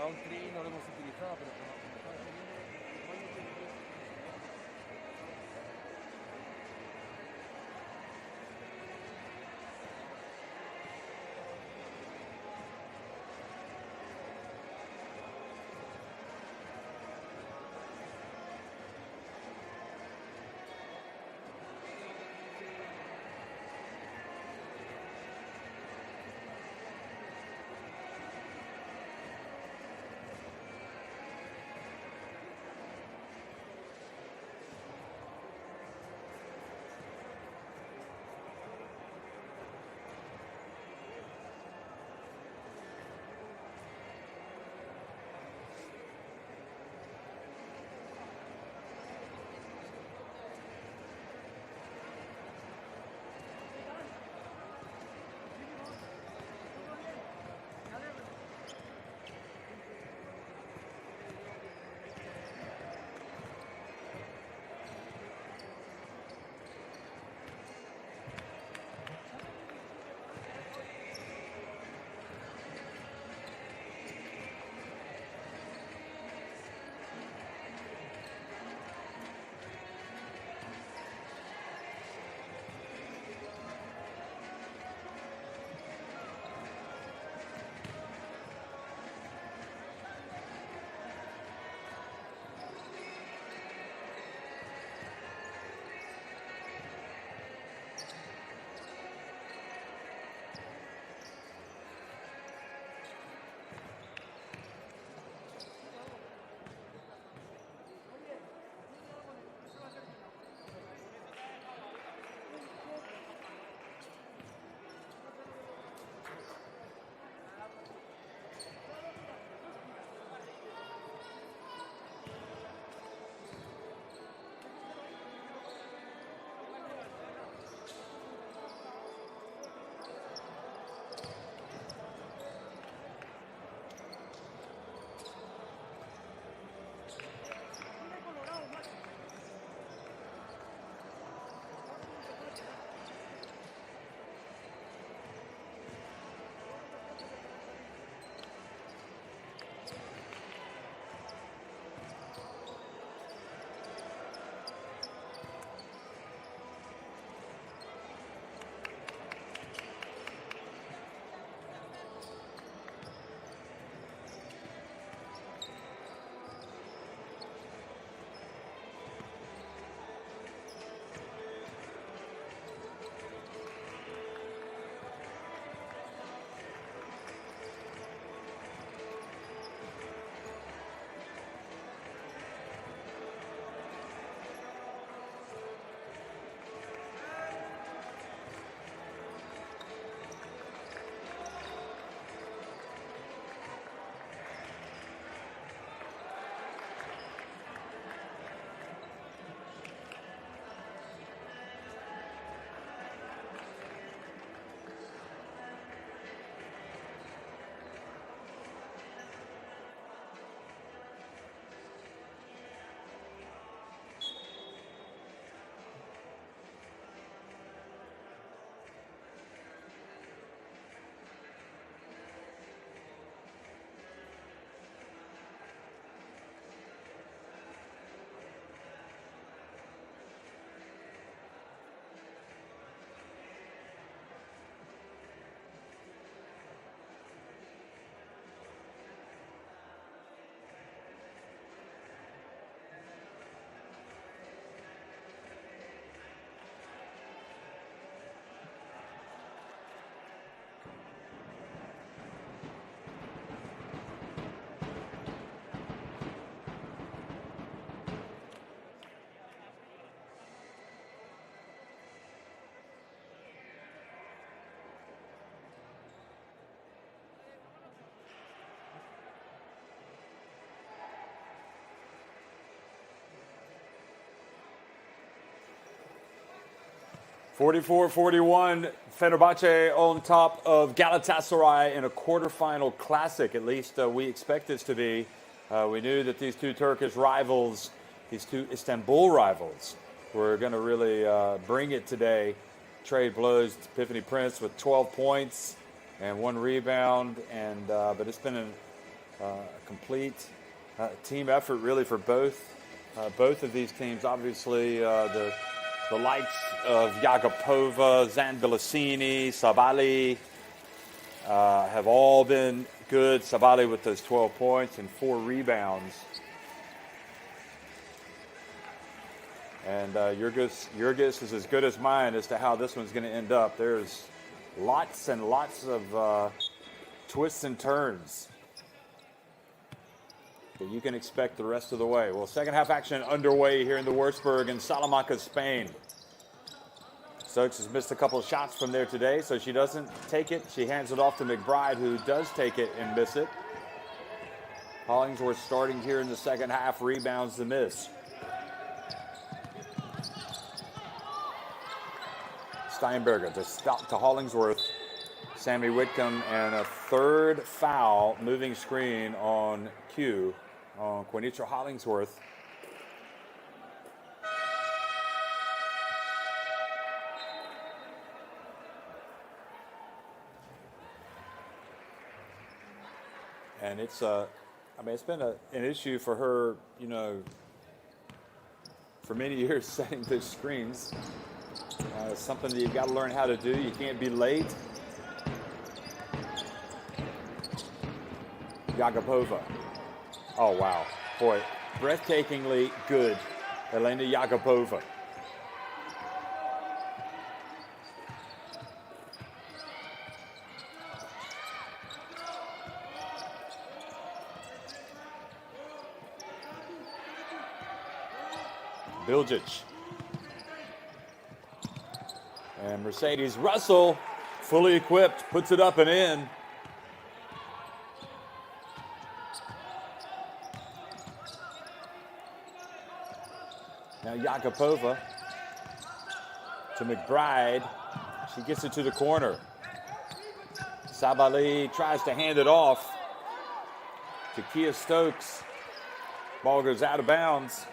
un 3 no lo hemos utilizado, pero como estaba teniendo, igual no tiene que- ...44-41, Fenerbahce on top of Galatasaray in a quarterfinal classic. At least we expect this to be. We knew that these two Turkish rivals, these two Istanbul rivals, were going to really bring it today. Trade blows to Tiffany Prince with 12 points and 1 rebound. But it's been complete team effort, really, for both of these teams. Obviously, the likes of Jagopova, Zanbilasini, Sabali have all been good. Sabali with those 12 points and 4 rebounds. And your guess is as good as mine as to how this one's going to end up. There's lots and lots of twists and turns that you can expect the rest of the way. Well, second half action underway here in the Würzburg in Salamanca, Spain. Stokes has missed a couple of shots from there today, so she doesn't take it. She hands it off to McBride, who does take it and miss it. Hollingsworth starting here in the second half, rebounds the miss. Steinberger to stop to Hollingsworth. Sammy Whitcomb, and a third foul, moving screen on cue on Quinitra Hollingsworth. And it's it's been an issue for her, for many years, setting those screens. Something that you've got to learn how to do. You can't be late. Jagopova. Oh, wow. Boy, breathtakingly good. Elena Jagopova. Bilgic. And Mercedes Russell, fully equipped, puts it up and in. Now Jagopova to McBride. She gets it to the corner. Sabali tries to hand it off to Kia Stokes. Ball goes out of bounds.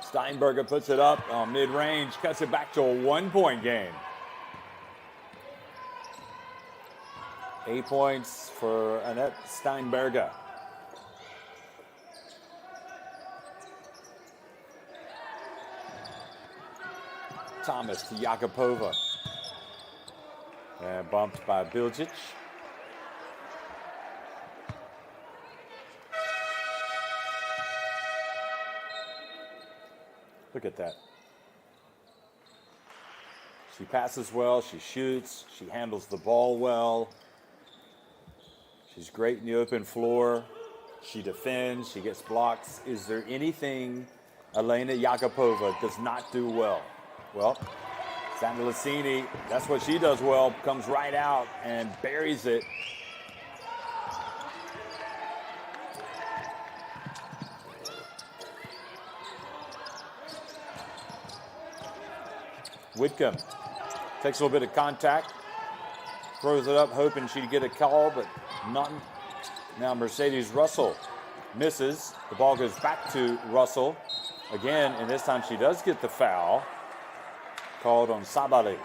Steinberger puts it up on mid-range, cuts it back to a 1-point game. 8 points for Annette Steinberger. Thomas to Jagopova. And bumped by Bilgic. Look at that. She passes well, she shoots, she handles the ball well. She's great in the open floor. She defends, she gets blocks. Is there anything Elena Jagopova does not do well? Well, Zandalicini, that's what she does well, comes right out and buries it. Whitcomb takes a little bit of contact, throws it up, hoping she'd get a call, but nothing. Now Mercedes Russell misses. The ball goes back to Russell again, and this time she does get the foul called on Sabali.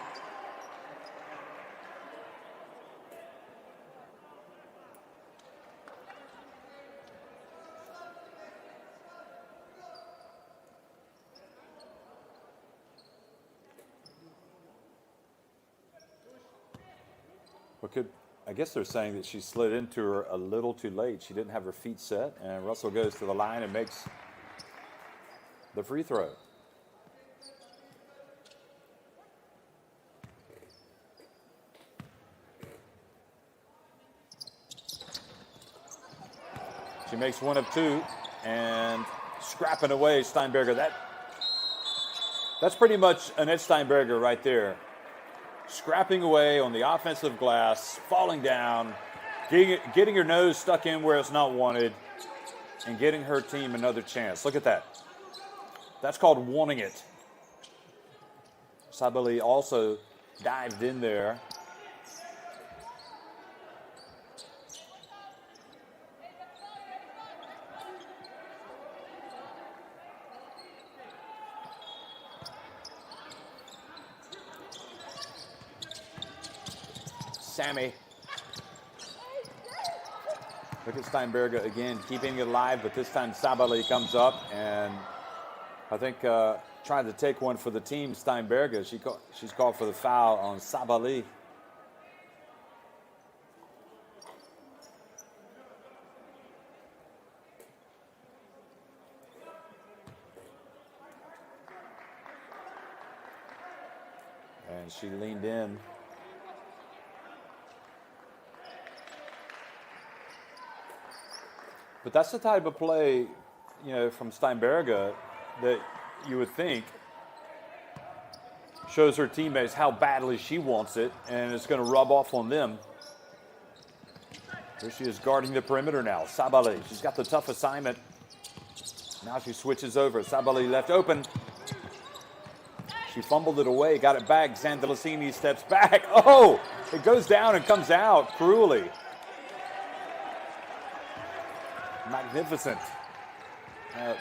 I guess they're saying that she slid into her a little too late. She didn't have her feet set, and Russell goes to the line and makes the free throw. She makes one of two, and scrapping away Steinberger. That's pretty much Annette Steinberger right there. Scrapping away on the offensive glass, falling down, getting your nose stuck in where it's not wanted, and getting her team another chance. Look at that. That's called wanting it. Sabali also dived in there. Sammy. Look at Steinberger again, keeping it alive, but this time Sabali comes up and I think trying to take one for the team, Steinberger. She's called for the foul on Sabali. And she leaned in. But that's the type of play, from Steinberger that you would think shows her teammates how badly she wants it, and it's going to rub off on them. Here she is guarding the perimeter now. Sabali, she's got the tough assignment. Now she switches over. Sabali left open. She fumbled it away, got it back. Zandalicini steps back. Oh, it goes down and comes out cruelly. Magnificent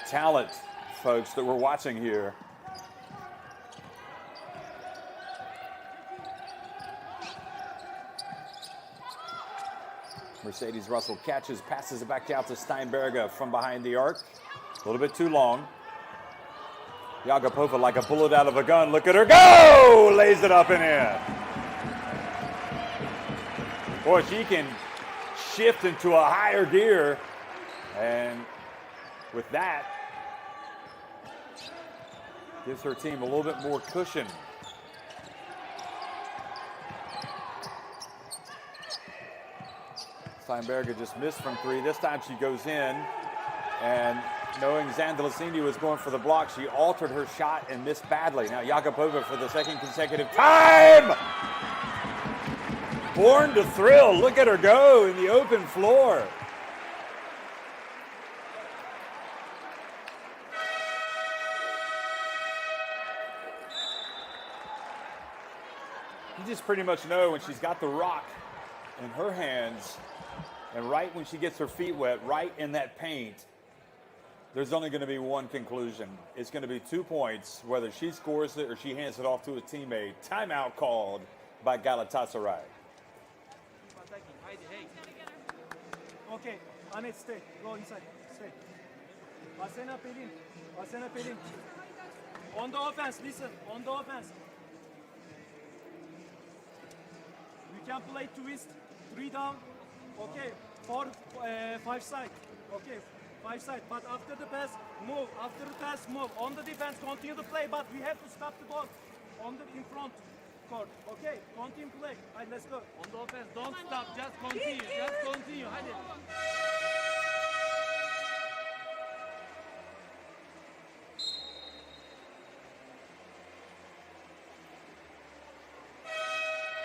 talent, folks, that we're watching here. Mercedes Russell catches, passes it back out to Steinberger from behind the arc. A little bit too long. Yagapova like a bullet out of a gun. Look at her go! Lays it up and in. Boy, she can shift into a higher gear. And with that, gives her team a little bit more cushion. Steinberger just missed from three. This time she goes in, and knowing Zandalicini was going for the block, she altered her shot and missed badly. Now Yagapova for the second consecutive time! Born to thrill. Look at her go in the open floor. You just pretty much know when she's got the rock in her hands, and right when she gets her feet wet, right in that paint, there's only going to be one conclusion. It's going to be 2 points, whether she scores it or she hands it off to a teammate. Timeout called by Galatasaray. Okay, Ahmet, stay. Go inside. Stay. Asena Pelin. Asena Pelin. On the offense, listen. On the offense. You can play twist, 3 down. Okay, 5 side. Okay, 5 side. But after the pass, move. After the pass, move. On the defense, continue to play. But we have to stop the ball on the in front court. Okay, continue play. Right, let's go. On the offense, don't stop. Just continue. Just continue. Hadi.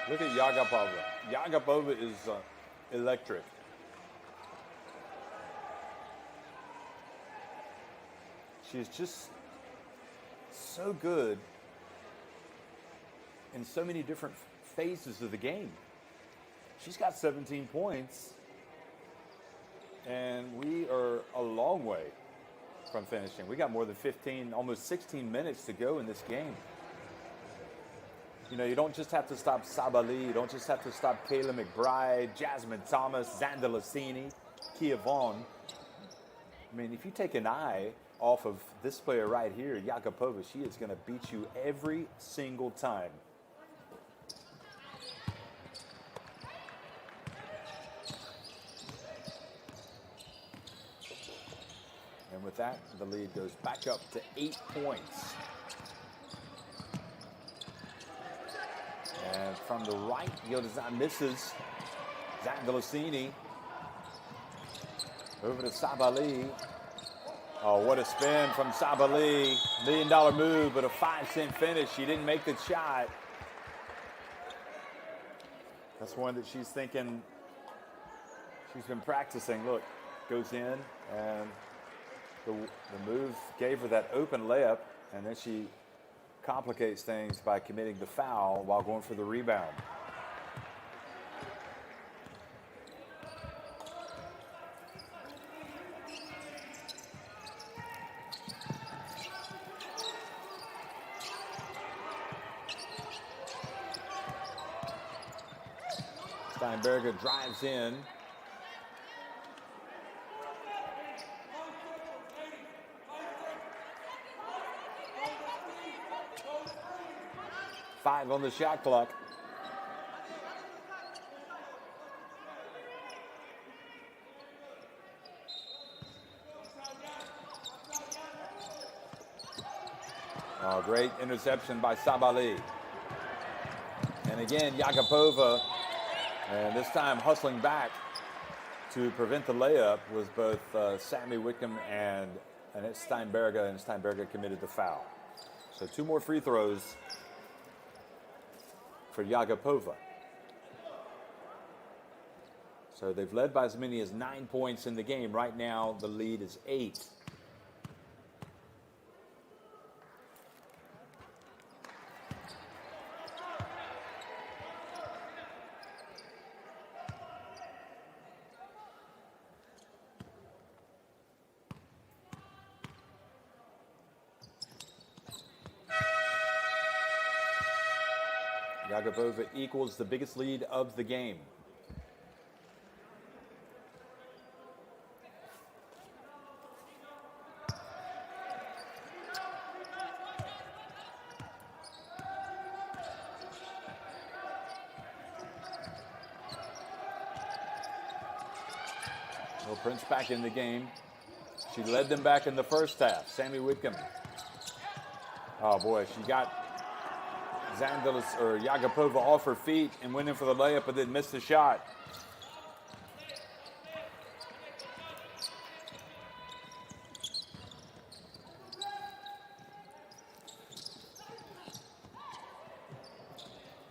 Look at Yagapova. Yagapova is electric. She's just so good in so many different phases of the game. She's got 17 points, and we are a long way from finishing. We got more than 15, almost 16 minutes to go in this game. You don't just have to stop Sabali. You don't just have to stop Kayla McBride, Jasmine Thomas, Zandalicini, Kia Vaughn. I mean, if you take an eye off of this player right here, Yagapova, she is going to beat you every single time. And with that, the lead goes back up to 8 points. And from the right, Yodazan misses. Zandalicini over to Sabali. Oh, what a spin from Sabali. $1 million move, but a 5-cent finish. She didn't make the shot. That's one that she's thinking, she's been practicing. Look, goes in, and the move gave her that open layup, and then she complicates things by committing the foul while going for the rebound. Steinberger drives in. Five on the shot clock. Oh, great interception by Sabali. And again, Yakupova, and this time hustling back to prevent the layup was both Sammy Whitcomb and Annette Steinberger, and Steinberger committed the foul. So 2 more free throws for Yakupova. So they've led by as many as 9 points in the game. Right now, the lead is 8. Yakupova equals the biggest lead of the game. Well, Prince back in the game. She led them back in the first half. Sammy Whitcomb. Oh boy, she got Yakupova off her feet and went in for the layup, but then missed the shot.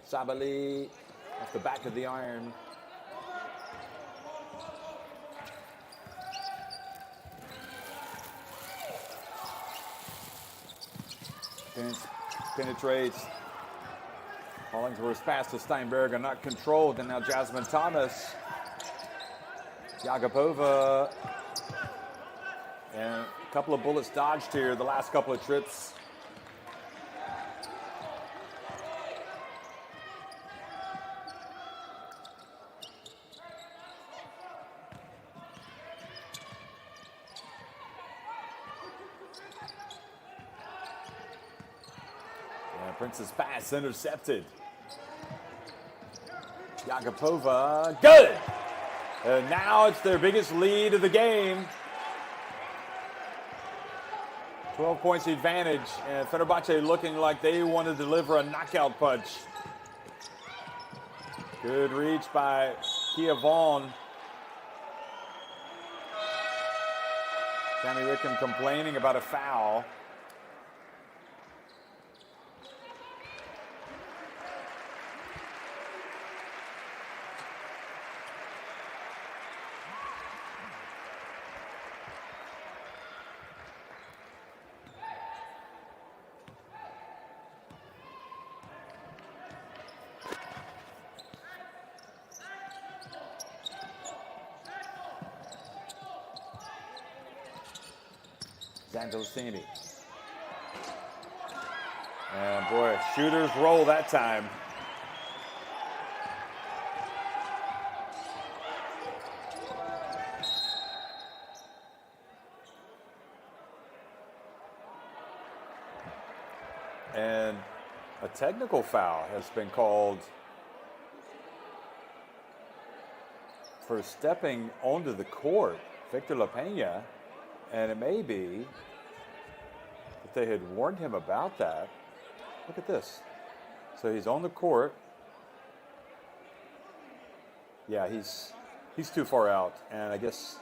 Sabali off the back of the iron. Penetrates. Hollingsworth's pass to Steinberger, not controlled, and now Jasmine Thomas. Yakupova. And a couple of bullets dodged here the last couple of trips. And Prince's pass intercepted. Yakupova, good! And now it's their biggest lead of the game. 12 points advantage, and Fenerbahce looking like they want to deliver a knockout punch. Good reach by Kia Vaughn. Sammy Whitcomb complaining about a foul. Zandosini. And boy, shooters roll that time. And a technical foul has been called for stepping onto the court, Victor La Peña, and it may be that they had warned him about that. Look at this. So he's on the court. Yeah, he's too far out, and I guess.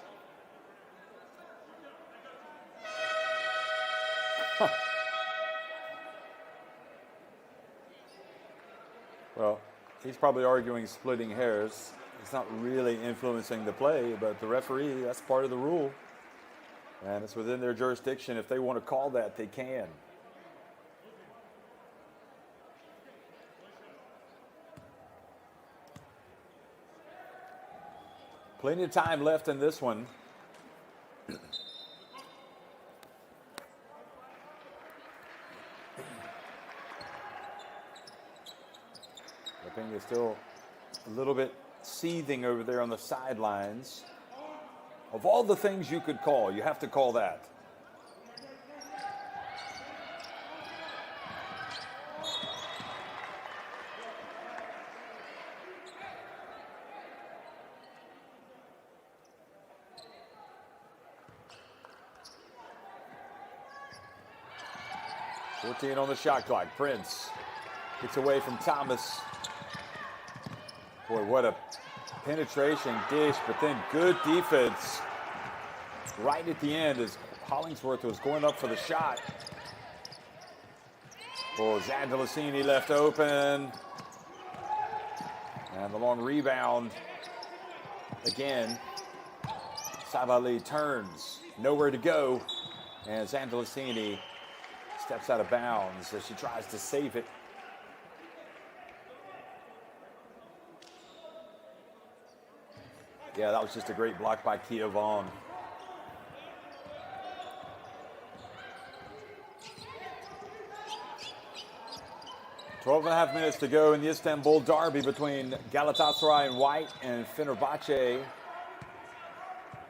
Well, he's probably arguing splitting hairs. It's not really influencing the play, but the referee, that's part of the rule. And it's within their jurisdiction. If they want to call that, they can. Plenty of time left in this one. Is still a little bit seething over there on the sidelines. Of all the things you could call, you have to call that. .14 on the shot clock. Prince gets away from Thomas. Boy, what a penetration dish, but then good defense right at the end as Hollingsworth was going up for the shot. Oh, Zandalicini left open. And the long rebound. Again, Sabali turns. Nowhere to go. And Zandalicini steps out of bounds as she tries to save it. Yeah, that was just a great block by Kia Vaughn. Twelve and a half minutes to go in the Istanbul derby between Galatasaray in white and Fenerbahce.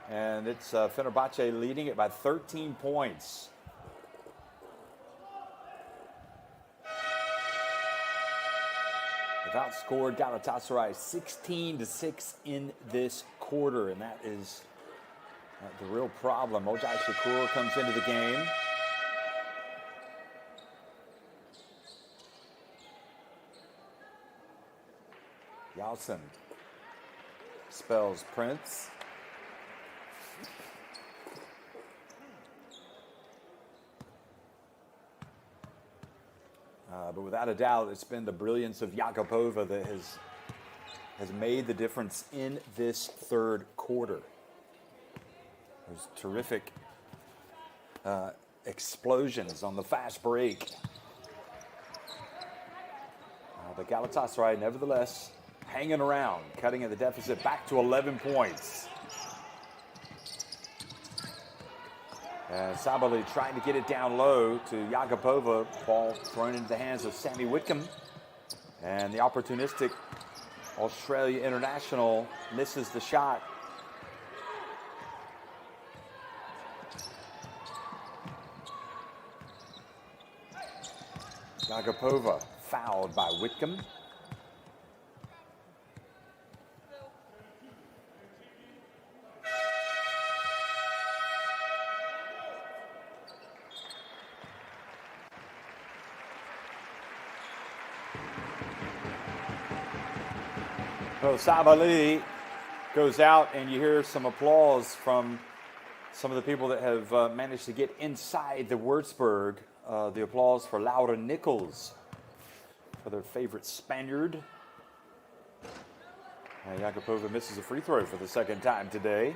And it's Fenerbahce leading it by 13 points. They've outscored Galatasaray 16-6 in this quarter, and that is the real problem. Ojai Shakur comes into the game. Yalson spells Prince. But without a doubt, it's been the brilliance of Yakupova that has made the difference in this third quarter. Those terrific explosions on the fast break. But Galatasaray, nevertheless, hanging around, cutting the deficit back to 11 points. And Sabali trying to get it down low to Yakupova. Ball thrown into the hands of Sammy Whitcomb. And the opportunistic Australia international misses the shot. Yakupova fouled by Whitcomb. So Sabali goes out, and you hear some applause from some of the people that have managed to get inside the Würzburg. The applause for Laura Nichols, for their favorite Spaniard. Yakupova misses a free throw for the second time today.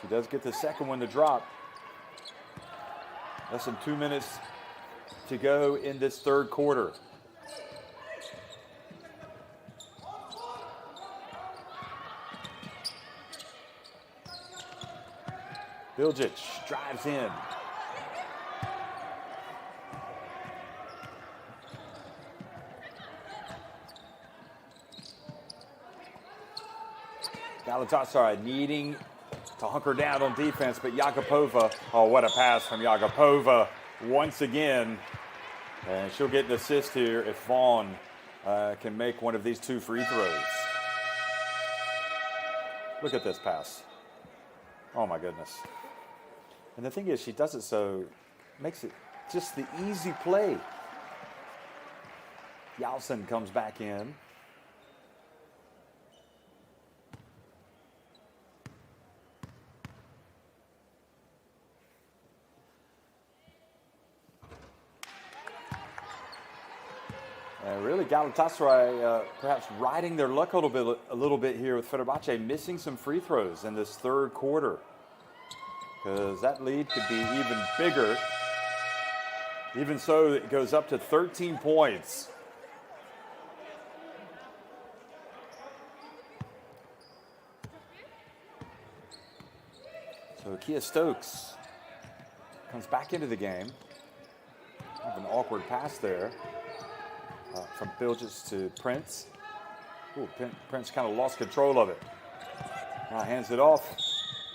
She does get the second one to drop. Less than 2 minutes to go in this third quarter. Bilgic drives in. Galatasaray needing to hunker down on defense, but Yakupova, oh, what a pass from Yakupova once again. And she'll get an assist here if Vaughn can make one of these two free throws. Look at this pass. Oh, my goodness. And the thing is, she does it so, makes it just the easy play. Yalson comes back in. And really, Galatasaray perhaps riding their luck a little bit here with Fenerbahce missing some free throws in this third quarter, because that lead could be even bigger. Even so, it goes up to 13 points. So Kia Stokes comes back into the game. Have an awkward pass there from Bilges to Prince. Ooh, Prince kind of lost control of it. Now hands it off.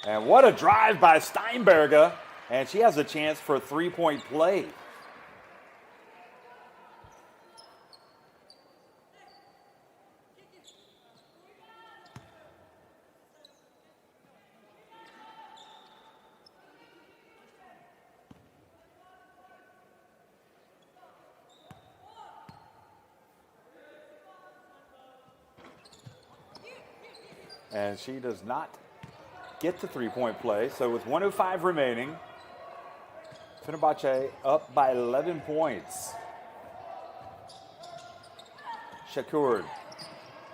And what a drive by Steinberger. And she has a chance for a three-point play. And she does not get the three-point play. So with 1:05 remaining, Fenerbahce up by 11 points. Shakur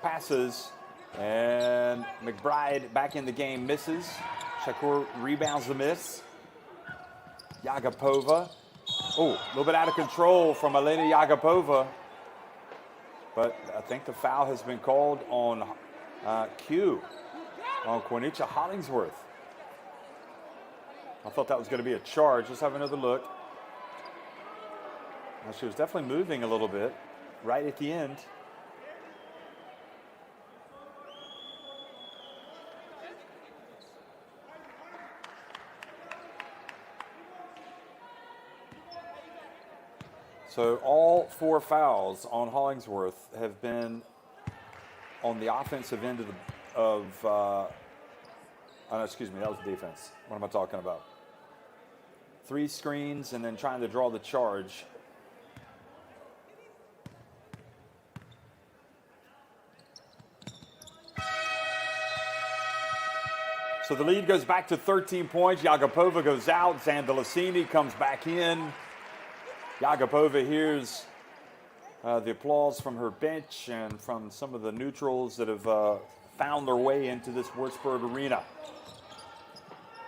passes, and McBride back in the game misses. Shakur rebounds the miss. Yagapova. Oh, a little bit out of control from Elena Yagapova. But I think the foul has been called on Q on Quinicha Hollingsworth. I thought that was going to be a charge. Let's have another look. Well, she was definitely moving a little bit right at the end. So all four fouls on Hollingsworth have been on the offensive end oh, no, excuse me, that was defense. What am I talking about? 3 screens and then trying to draw the charge. So the lead goes back to 13 points. Yagapova goes out. Zandalasini comes back in. Yagapova hears the applause from her bench and from some of the neutrals that have found their way into this Würzburg arena.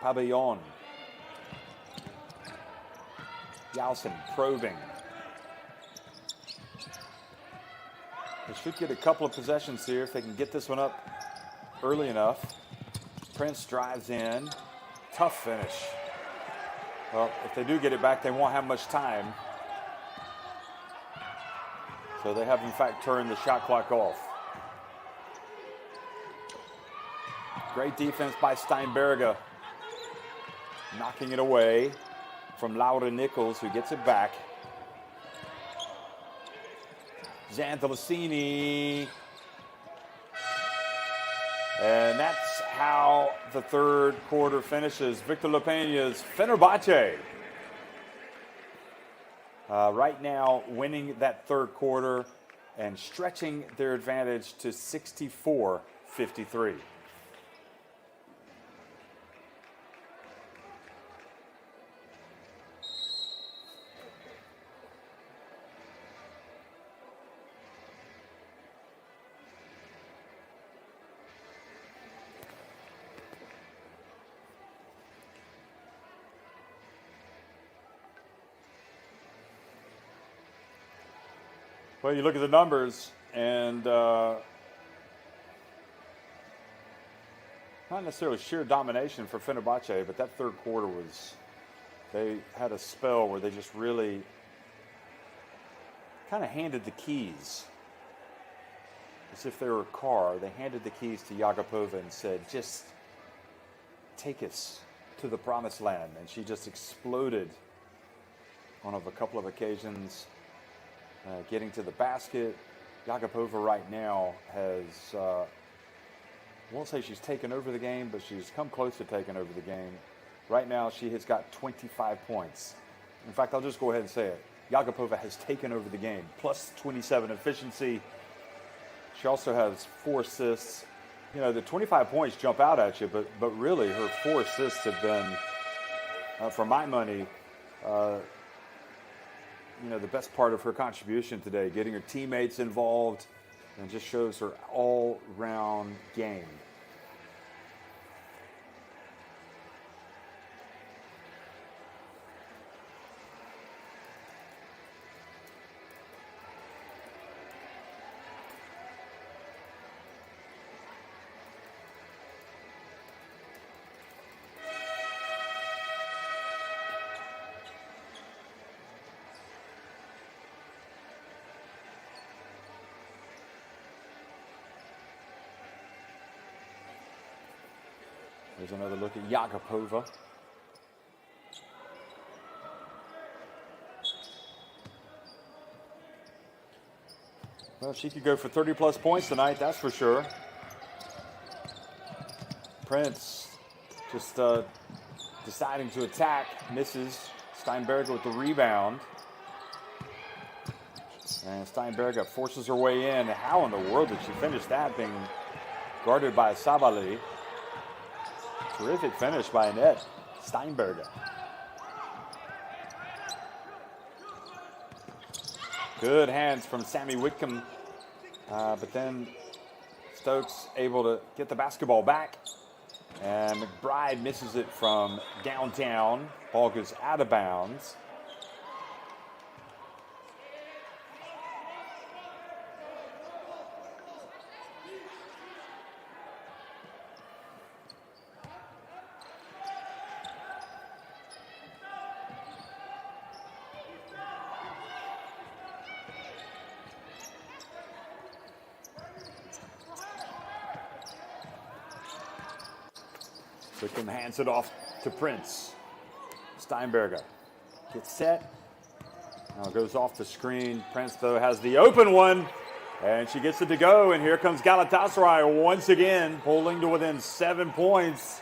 Pavillon. Yalcin probing. They should get a couple of possessions here if they can get this one up early enough. Prince drives in. Tough finish. Well, if they do get it back, they won't have much time. So they have, in fact, turned the shot clock off. Great defense by Steinberger. Knocking it away from Laura Nichols, who gets it back. Zandalasini. And that's how the third quarter finishes. Victor Lepeña's Fenerbahce. Right now, winning that third quarter and stretching their advantage to 64-53. Well, you look at the numbers, and not necessarily sheer domination for Fenerbahce, but that third quarter they had a spell where they just really kind of handed the keys. As if they were a car, they handed the keys to Yagapova and said, just take us to the promised land. And she just exploded on a couple of occasions. Getting to the basket. Yagapova right now has, I won't say she's taken over the game, but she's come close to taking over the game. Right now, she has got 25 points. In fact, I'll just go ahead and say it. Yagapova has taken over the game, plus 27 efficiency. She also has 4 assists. You know, the 25 points jump out at you, but really her 4 assists have been, for my money, the best part of her contribution today, getting her teammates involved, and just shows her all-round game. There's another look at Yakupova. Well, she could go for 30-plus points tonight, that's for sure. Prince just deciding to attack, misses. Steinberger with the rebound. And Steinberger forces her way in. How in the world did she finish that, being guarded by Sabali? Terrific finish by Annette Steinberger. Good hands from Sammy Whitcomb. But then Stokes able to get the basketball back. And McBride misses it from downtown. Ball goes out of bounds. Wickham hands it off to Prince. Steinberger gets set. Now goes off the screen. Prince, though, has the open one. And she gets it to go. And here comes Galatasaray once again, pulling to within 7 points.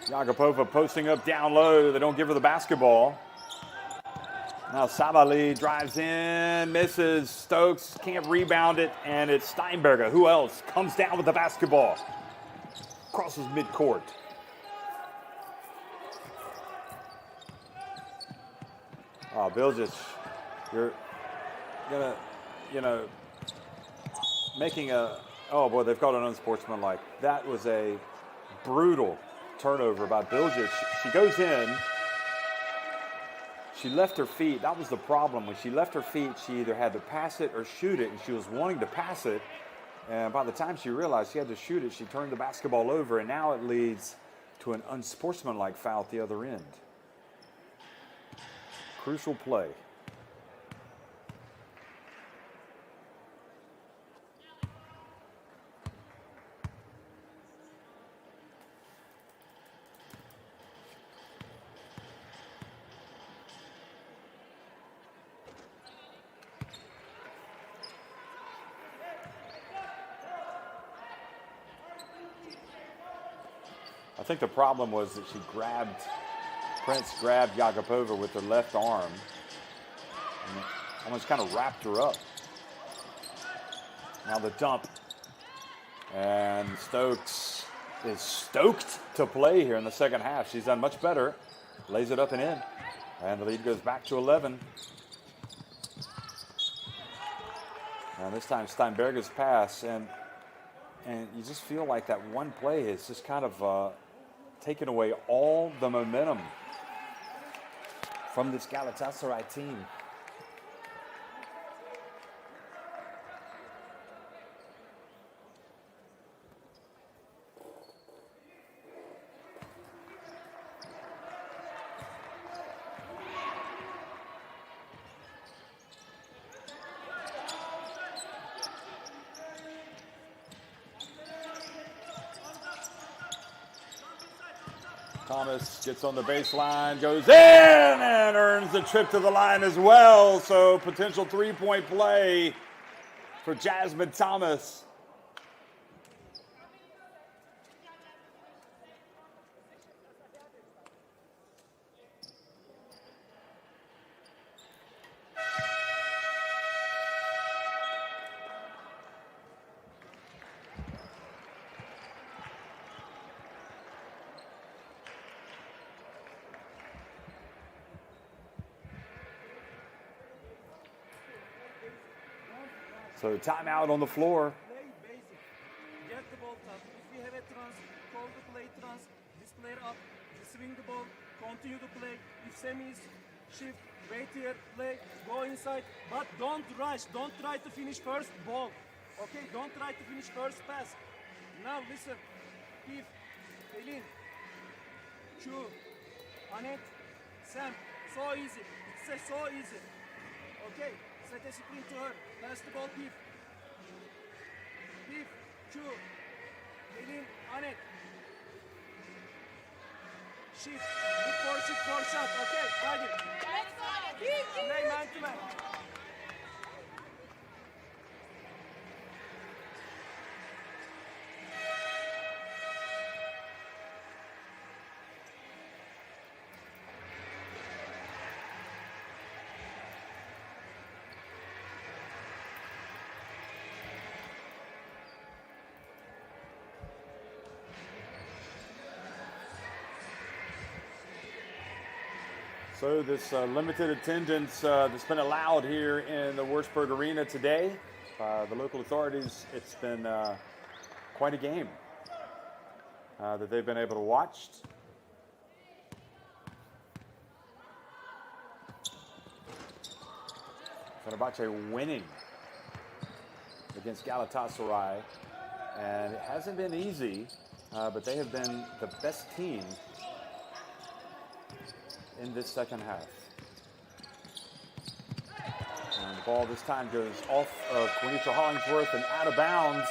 Yakupova posting up down low. They don't give her the basketball. Now Sabali drives in, misses. Stokes can't rebound it, and it's Steinberger. Who else comes down with the basketball? Crosses midcourt. Oh, Bilgic, you're gonna, making a, oh boy, they've called it unsportsmanlike. That was a brutal turnover by Bilgic. She goes in. She left her feet. That was the problem. When she left her feet, she either had to pass it or shoot it, and she was wanting to pass it. And by the time she realized she had to shoot it, she turned the basketball over, and now it leads to an unsportsmanlike foul at the other end. Crucial play. I think the problem was that Prince grabbed Yakupova with her left arm and almost kind of wrapped her up. Now the dump. And Stokes is stoked to play here in the second half. She's done much better. Lays it up and in. And the lead goes back to 11. Now this time Steinberger's pass. And you just feel like that one play is just kind of taken away all the momentum from this Galatasaray team. Thomas gets on the baseline, goes in, and earns the trip to the line as well. So potential three-point play for Jasmine Thomas. So timeout on the floor. Play basic. Get the ball top. If we have a trans, call the play trans. This player up. Swing the ball. Continue to play. If semis, shift. Wait here. Play. Go inside. But don't rush. Don't try to finish first ball. Okay? Don't try to finish first pass. Now listen. If Elin, Q, Anet, Sam. So easy. It's so easy. Okay? Set a sprint to her. Pass the ball, Pif. Pif, Q, Elin, Anet. Shift. Look for shift for shot. Okay, hadi. Play man to man. So this limited attendance that's been allowed here in the Wurzburg Arena today by the local authorities, it's been quite a game that they've been able to watch. Fenerbahce winning against Galatasaray, and it hasn't been easy, but they have been the best team in this second half. And the ball this time goes off of Quinitra Hollingsworth and out of bounds.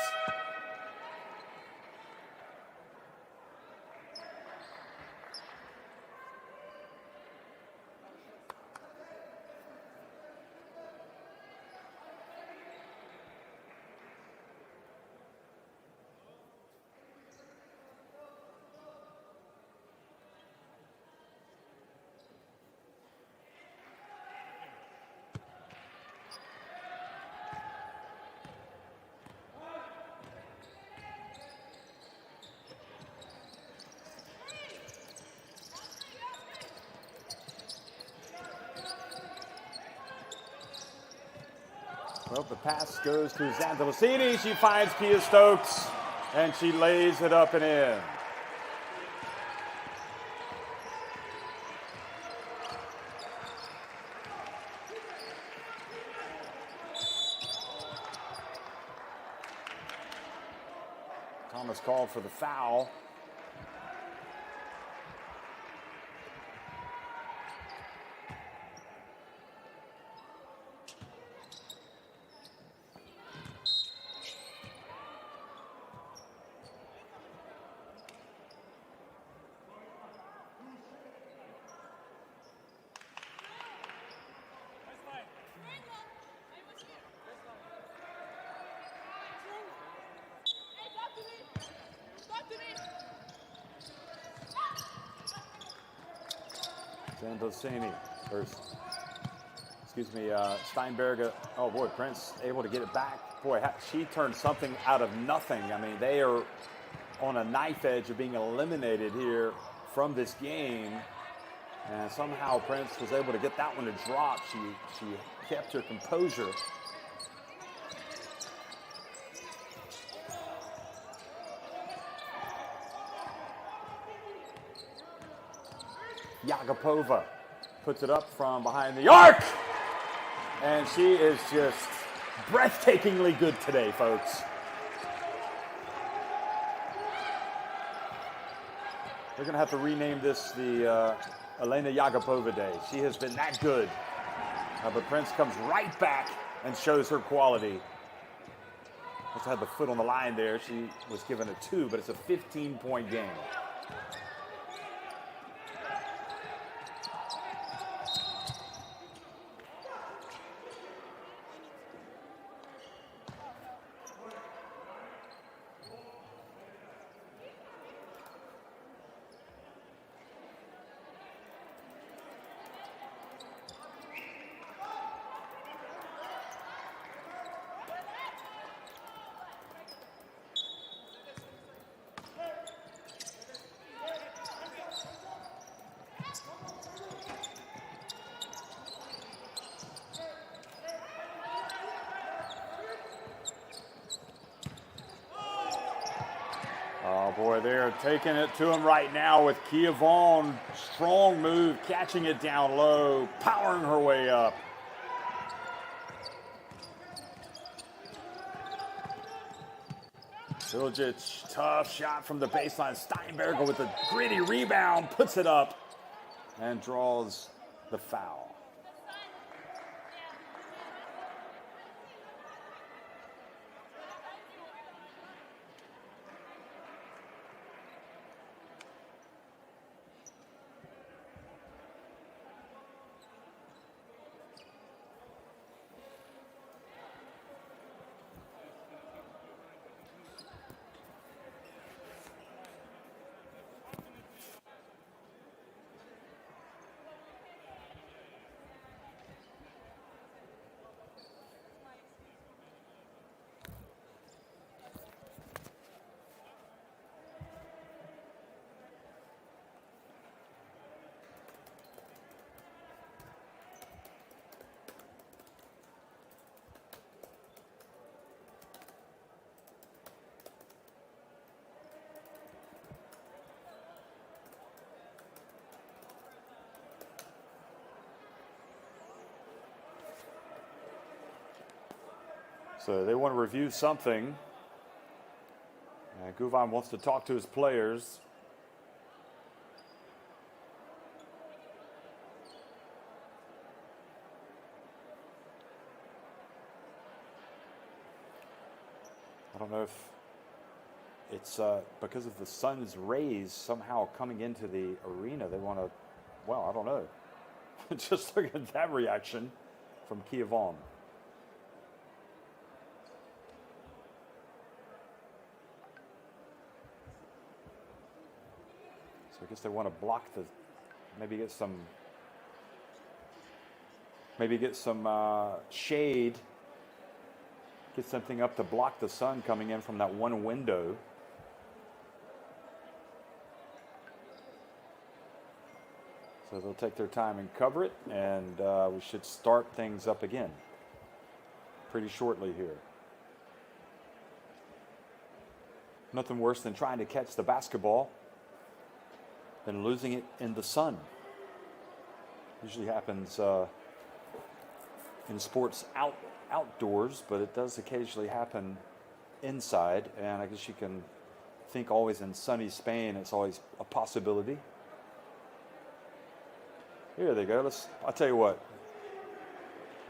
Well, the pass goes to Zandalicini. She finds Kia Stokes, and she lays it up and in. Thomas called for the foul. Zandalicini, Steinberger. Oh boy, Prince able to get it back. Boy, she turned something out of nothing. I mean, they are on a knife edge of being eliminated here from this game. And somehow Prince was able to get that one to drop. She kept her composure. Yagapova puts it up from behind the arc. And she is just breathtakingly good today, folks. They're going to have to rename this the Elena Yagapova Day. She has been that good. But Prince comes right back and shows her quality. Just had the foot on the line there. She was given a 2, but it's a 15-point game. Oh boy, they're taking it to him right now with Kia Vaughn. Strong move, catching it down low, powering her way up. Siljic, tough shot from the baseline. Steinberger with a gritty rebound, puts it up and draws the foul. So they want to review something. Guvan wants to talk to his players. I don't know if it's because of the sun's rays somehow coming into the arena. They want to, well, I don't know. Just look at that reaction from Kia Vaughn. So I guess they want to block the, maybe get some shade, get something up to block the sun coming in from that one window. So they'll take their time and cover it, and we should start things up again pretty shortly here. Nothing worse than trying to catch the basketball than losing it in the sun. Usually happens in sports outdoors, but it does occasionally happen inside. And I guess you can think always in sunny Spain, it's always a possibility. Here they go. I'll tell you what.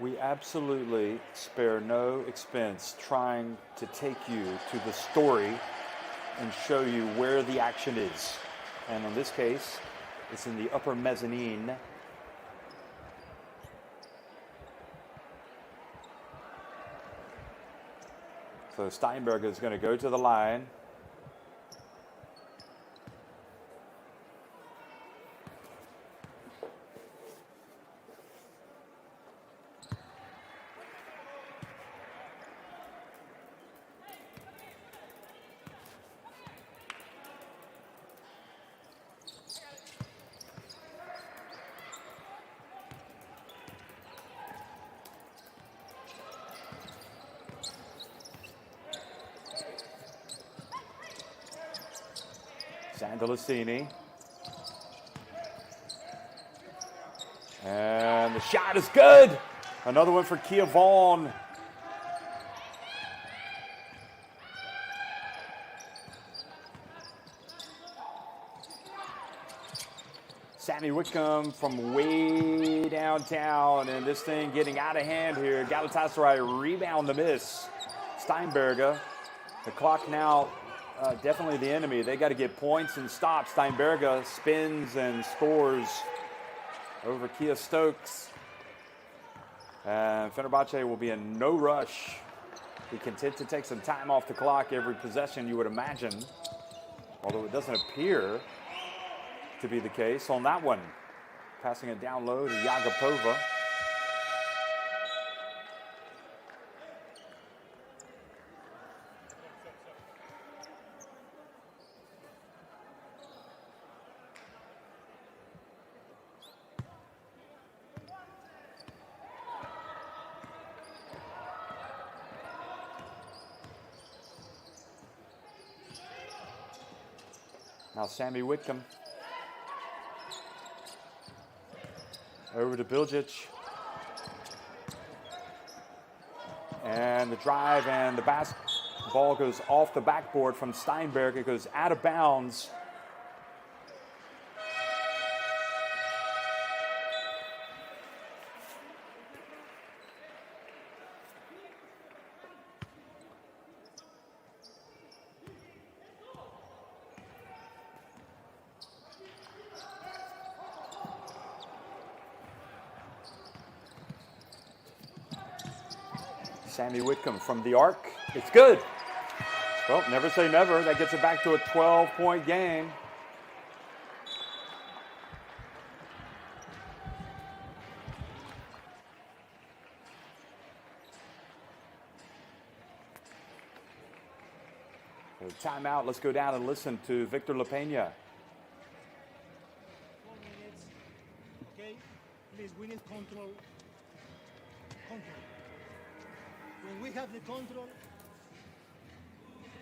We absolutely spare no expense trying to take you to the story and show you where the action is. And in this case, it's in the upper mezzanine. So Steinberger is going to go to the line. Sandelicini. And the shot is good. Another one for Kia Vaughn. Sammy Whitcomb from way downtown, and this thing getting out of hand here. Galatasaray rebound the miss. Steinberger. The clock now definitely the enemy. They got to get points and stop. Steinberger spins and scores over Kia Stokes. And Fenerbahce will be in no rush. Be content to take some time off the clock every possession, you would imagine. Although it doesn't appear to be the case on that one. Passing it down low to Yagapova. Now Sammy Whitcomb. Over to Bilgic. And the drive and the basketball goes off the backboard from Steinberg. It goes out of bounds. Sammy Whitcomb from the arc. It's good. Well, never say never. That gets it back to a 12-point game. So timeout. Let's go down and listen to Victor LaPena. 4 minutes. Okay? Please, we need control. Control. When we have the control,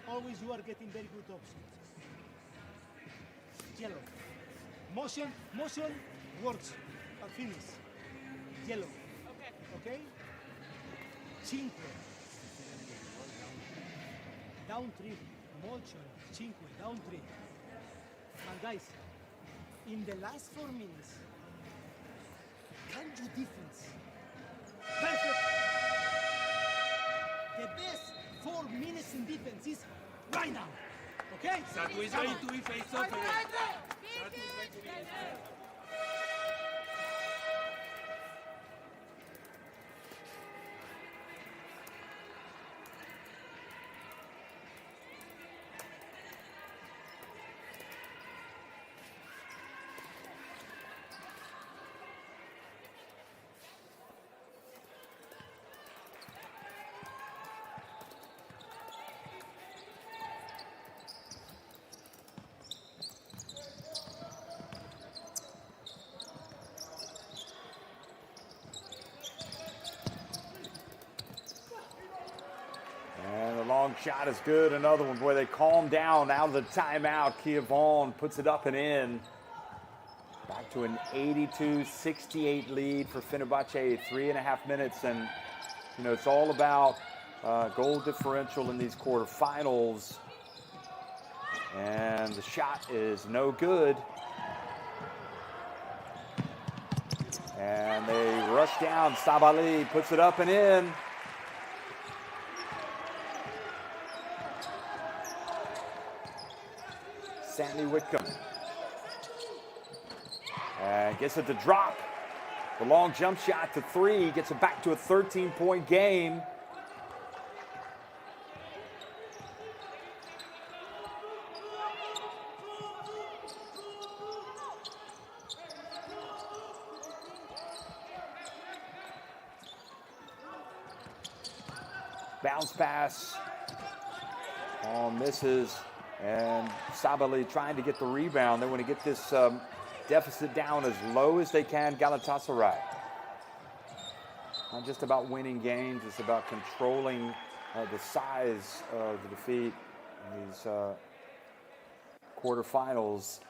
always you are getting very good options. Yellow. Motion works. But finish. Yellow. Okay? Cinque. Down 3. Motion. Cinque. Down 3. And guys, in the last 4 minutes, can you defense? Perfect. The best 4 minutes in defense is right now. Okay? Satu is going to be face off again. Satu is going to be face off. Long shot is good. Another one where they calm down out of the timeout. Kia Vaughn puts it up and in. Back to an 82-68 lead for Fenerbahce. 3.5 minutes. And, you know, it's all about goal differential in these quarterfinals. And the shot is no good. And they rush down. Sabali puts it up and in. Sammy Whitcomb. And gets it to drop. The long jump shot to 3. Gets it back to a 13-point game. Bounce pass on misses. And Sabali trying to get the rebound. They want to get this deficit down as low as they can. Galatasaray. Not just about winning games. It's about controlling the size of the defeat in these quarterfinals.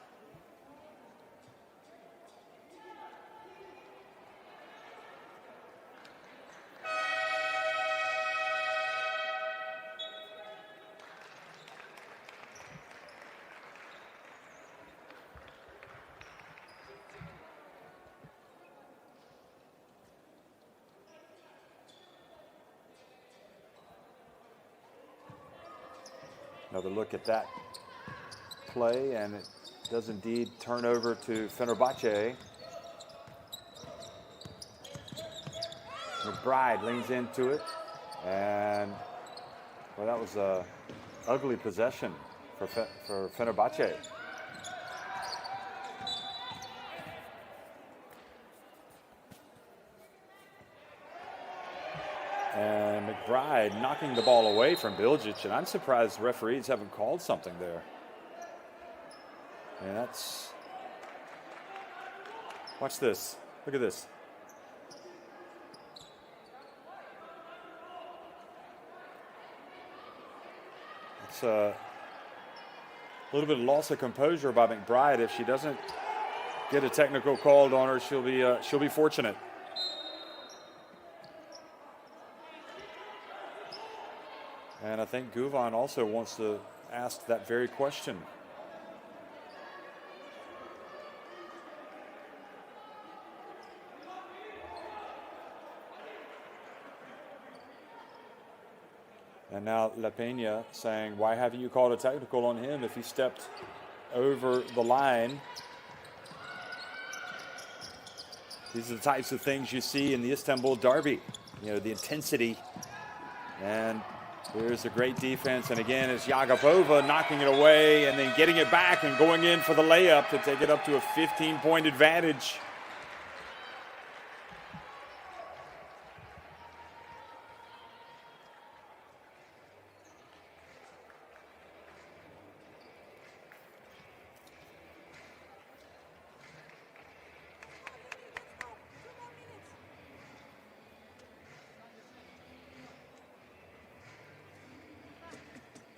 Another look at that play, and it does indeed turn over to Fenerbahce. McBride leans into it, and well, that was a ugly possession for Fenerbahce. And McBride knocking the ball away from Bilgic, and I'm surprised referees haven't called something there. And that's, watch this, look at this. It's A little bit of loss of composure by McBride. If she doesn't get a technical called on her, she'll be fortunate. And I think Gouvan also wants to ask that very question. And now La Peña saying, why haven't you called a technical on him if he stepped over the line? These are the types of things you see in the Istanbul derby. You know, the intensity. And here's a great defense. And again, it's Yagapova knocking it away and then getting it back and going in for the layup to take it up to a 15-point advantage.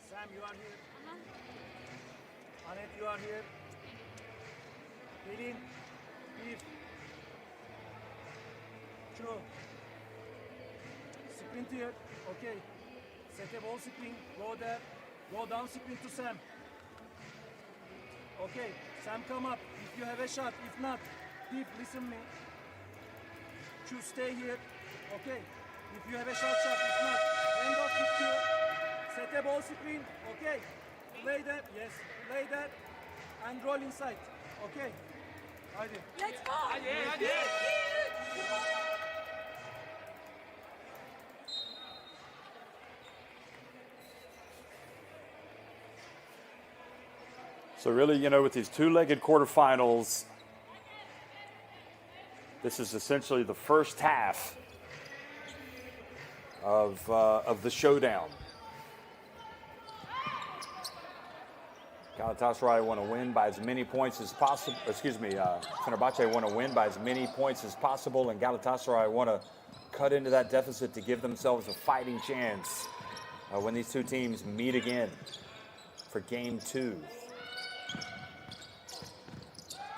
Sam, you are here. Anet, you are here. Pelin, bir, two. Sprint here. Okay. Set a ball screen. Go there. Go down screen to Sam. Okay. Sam, come up. If you have a shot. If not, Deep, listen me. Chu, stay here. Okay. If you have a shot. If not, end off with you. Set a ball screen, okay. Lay that, yes, lay that, and roll inside, okay. Haydi. Let's go! Haydi. So really, you know, with these two-legged quarterfinals, this is essentially the first half of the showdown. Galatasaray want to win by as many points as possible. Fenerbahce want to win by as many points as possible, and Galatasaray want to cut into that deficit to give themselves a fighting chance when these two teams meet again for Game 2.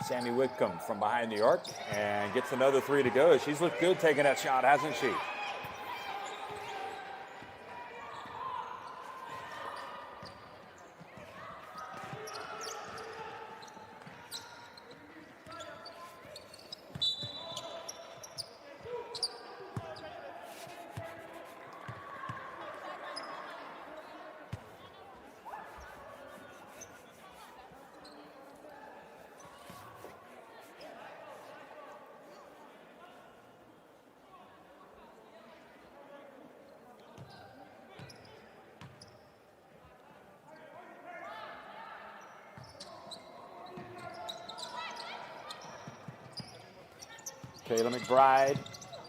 Sammy Whitcomb from behind the arc and gets another three to go. She's looked good taking that shot, hasn't she? Kayla McBride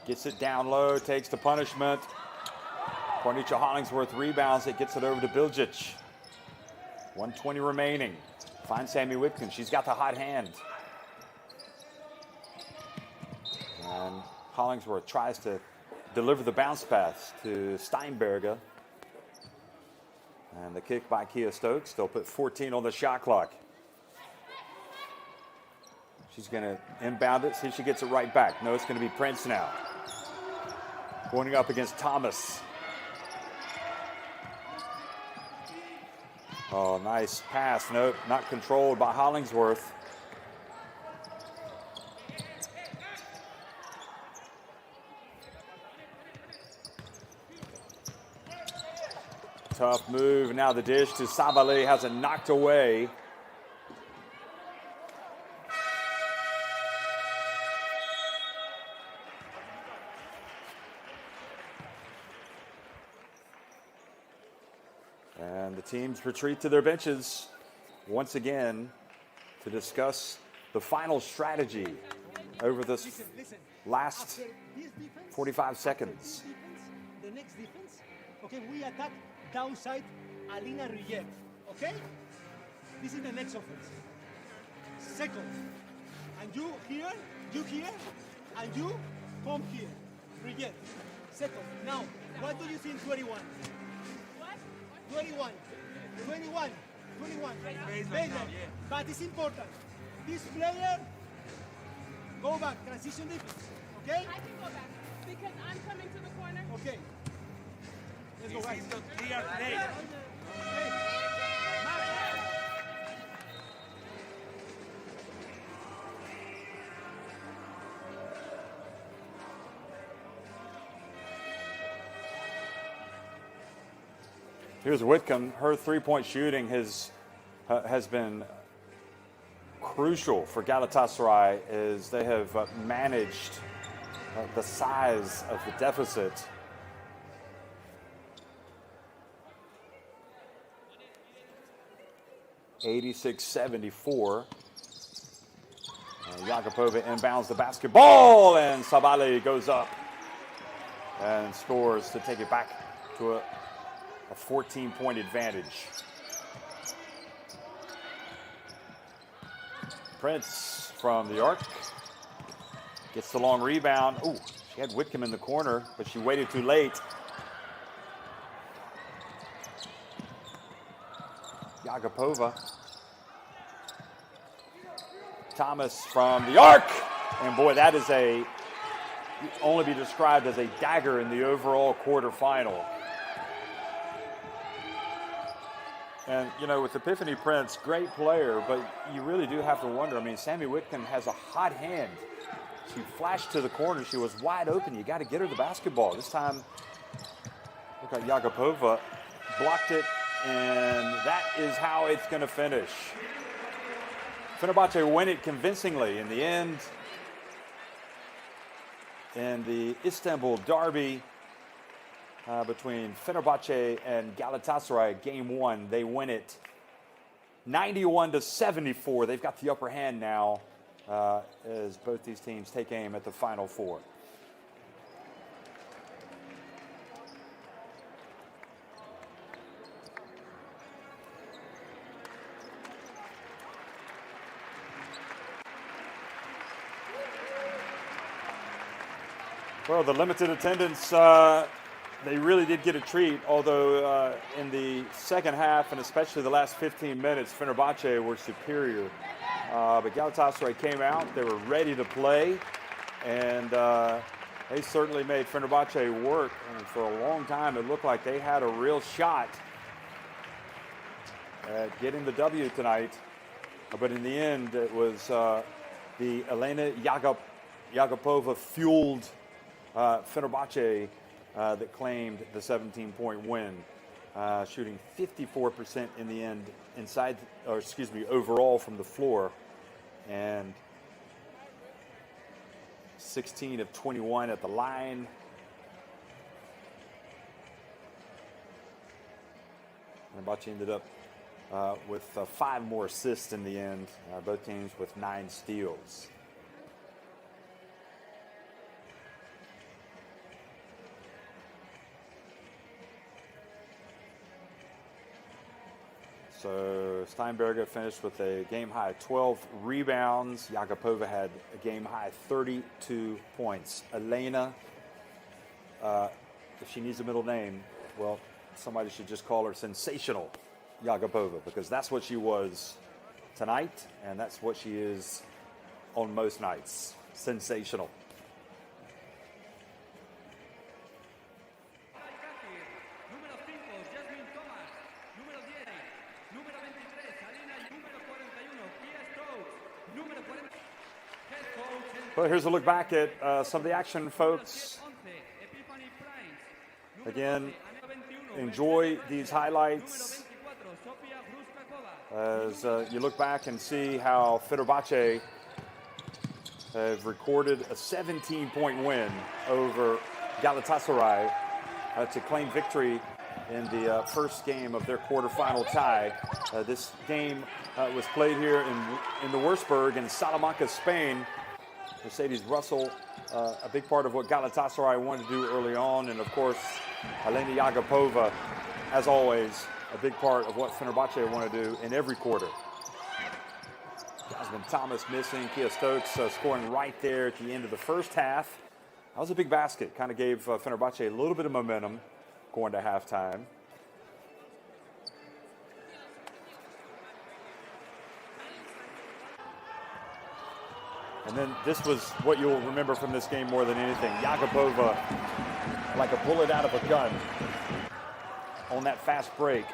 gets it down low, takes the punishment. Cornicia Hollingsworth rebounds it, gets it over to Bilgic. 1:20 remaining. Finds Sammy Whitcomb. She's got the hot hand. And Hollingsworth tries to deliver the bounce pass to Steinberger. And the kick by Kia Stokes. They'll put 14 on the shot clock. She's going to inbound it, see if she gets it right back. No, it's going to be Prince now. Going up against Thomas. Oh, nice pass. Nope, not controlled by Hollingsworth. Tough move. Now the dish to Sabali has it knocked away. And the teams retreat to their benches once again to discuss the final strategy over this last 45 seconds. The next defense, okay, we attack downside Alina Rieck, okay? This is the next offense. Second, and you here, and you come here. Rieck. Second. Now, what do you see in 21? 21. 21. Stay there. But it's important. This player, go back, transition defense. Okay? I can go back because I'm coming to the corner. Okay. Let's go This back. is the clear play. Here's Whitcomb. Her three-point shooting has been crucial for Galatasaray as they have managed the size of the deficit. (86-74). Jakubova inbounds the basketball, and Sabali goes up and scores to take it back to a 14-point advantage. Prince from the arc gets the long rebound. Ooh, she had Whitcomb in the corner, but she waited too late. Jakubova. Thomas from the arc. And boy, that is only be described as a dagger in the overall quarterfinal. And, you know, with Epiphany Prince, great player, but you really do have to wonder. I mean, Sammy Whitcomb has a hot hand. She flashed to the corner. She was wide open. You got to get her the basketball. This time, look at Jakubova, blocked it, and that is how it's going to finish. Fenerbahce win it convincingly in the end. In the Istanbul derby between Fenerbahce and Galatasaray, game one, they win it 91-74. They've got the upper hand now as both these teams take aim at the Final Four. Well, the limited attendance, they really did get a treat, although in the second half, and especially the last 15 minutes, Fenerbahce were superior. But Galatasaray came out, they were ready to play, and they certainly made Fenerbahce work. And for a long time, it looked like they had a real shot at getting the W tonight. But in the end, it was the Elena Jakubova-fueled Fenerbahce that claimed the 17-point win, shooting 54% in the end overall from the floor, and 16 of 21 at the line. Fenerbahce ended up with 5 more assists in the end, both teams with 9 steals. So Steinberger finished with a game-high 12 rebounds. Jakubova had a game-high 32 points. Elena, if she needs a middle name, well, somebody should just call her Sensational Jakubova, because that's what she was tonight, and that's what she is on most nights. Sensational. Well, here's a look back at some of the action, folks. Again, enjoy these highlights as you look back and see how Fenerbahce have recorded a 17-point win over Galatasaray to claim victory in the first game of their quarterfinal tie. This game was played here in the Wurzburg in Salamanca, Spain. Mercedes Russell, a big part of what Galatasaray wanted to do early on, and of course, Elena Jakubova, as always, a big part of what Fenerbahce want to do in every quarter. Jasmine Thomas missing, Kia Stokes scoring right there at the end of the first half. That was a big basket, kind of gave Fenerbahce a little bit of momentum going to halftime. And then this was what you'll remember from this game more than anything. Yakupova, like a bullet out of a gun on that fast break.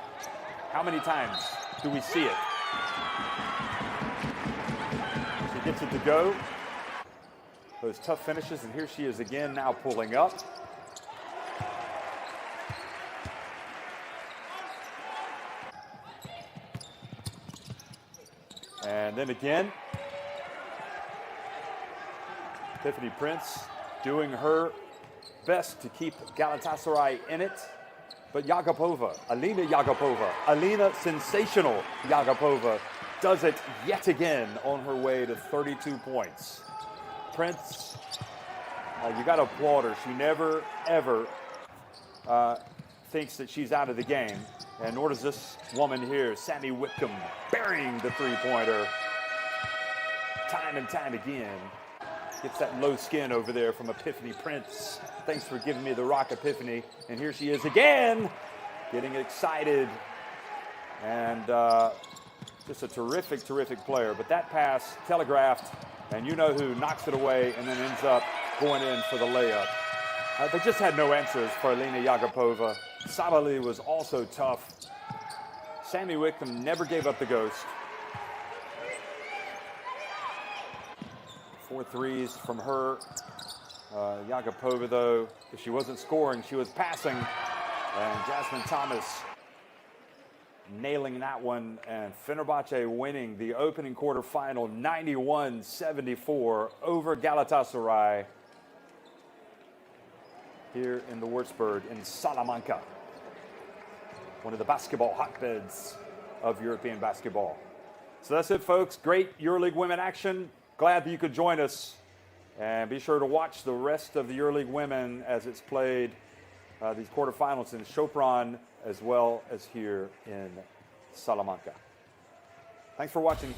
How many times do we see it? She gets it to go. Those tough finishes, and here she is again now pulling up. And then again, Tiffany Prince doing her best to keep Galatasaray in it. But Yakupova, Alina sensational Yakupova, does it yet again on her way to 32 points. Prince, you got to applaud her. She never, ever thinks that she's out of the game. And nor does this woman here, Sammy Whitcomb, burying the three-pointer time and time again. Gets that low skin over there from Epiphany Prince. Thanks for giving me the rock, Epiphany. And here she is again, getting excited. And just a terrific, terrific player. But that pass telegraphed, and you know who knocks it away and then ends up going in for the layup. They just had no answers for Alina Yakupova. Sabali was also tough. Sammy Whitcomb never gave up the ghost. 4 threes from her. Yakupova, though, if she wasn't scoring, she was passing. And Jasmine Thomas nailing that one. And Fenerbahce winning the opening quarter final 91-74 over Galatasaray here in the Würzburg in Salamanca, one of the basketball hotbeds of European basketball. So that's it, folks. Great EuroLeague women action. Glad that you could join us. And be sure to watch the rest of the EuroLeague women as it's played these quarterfinals in Sopron as well as here in Salamanca. Thanks for watching.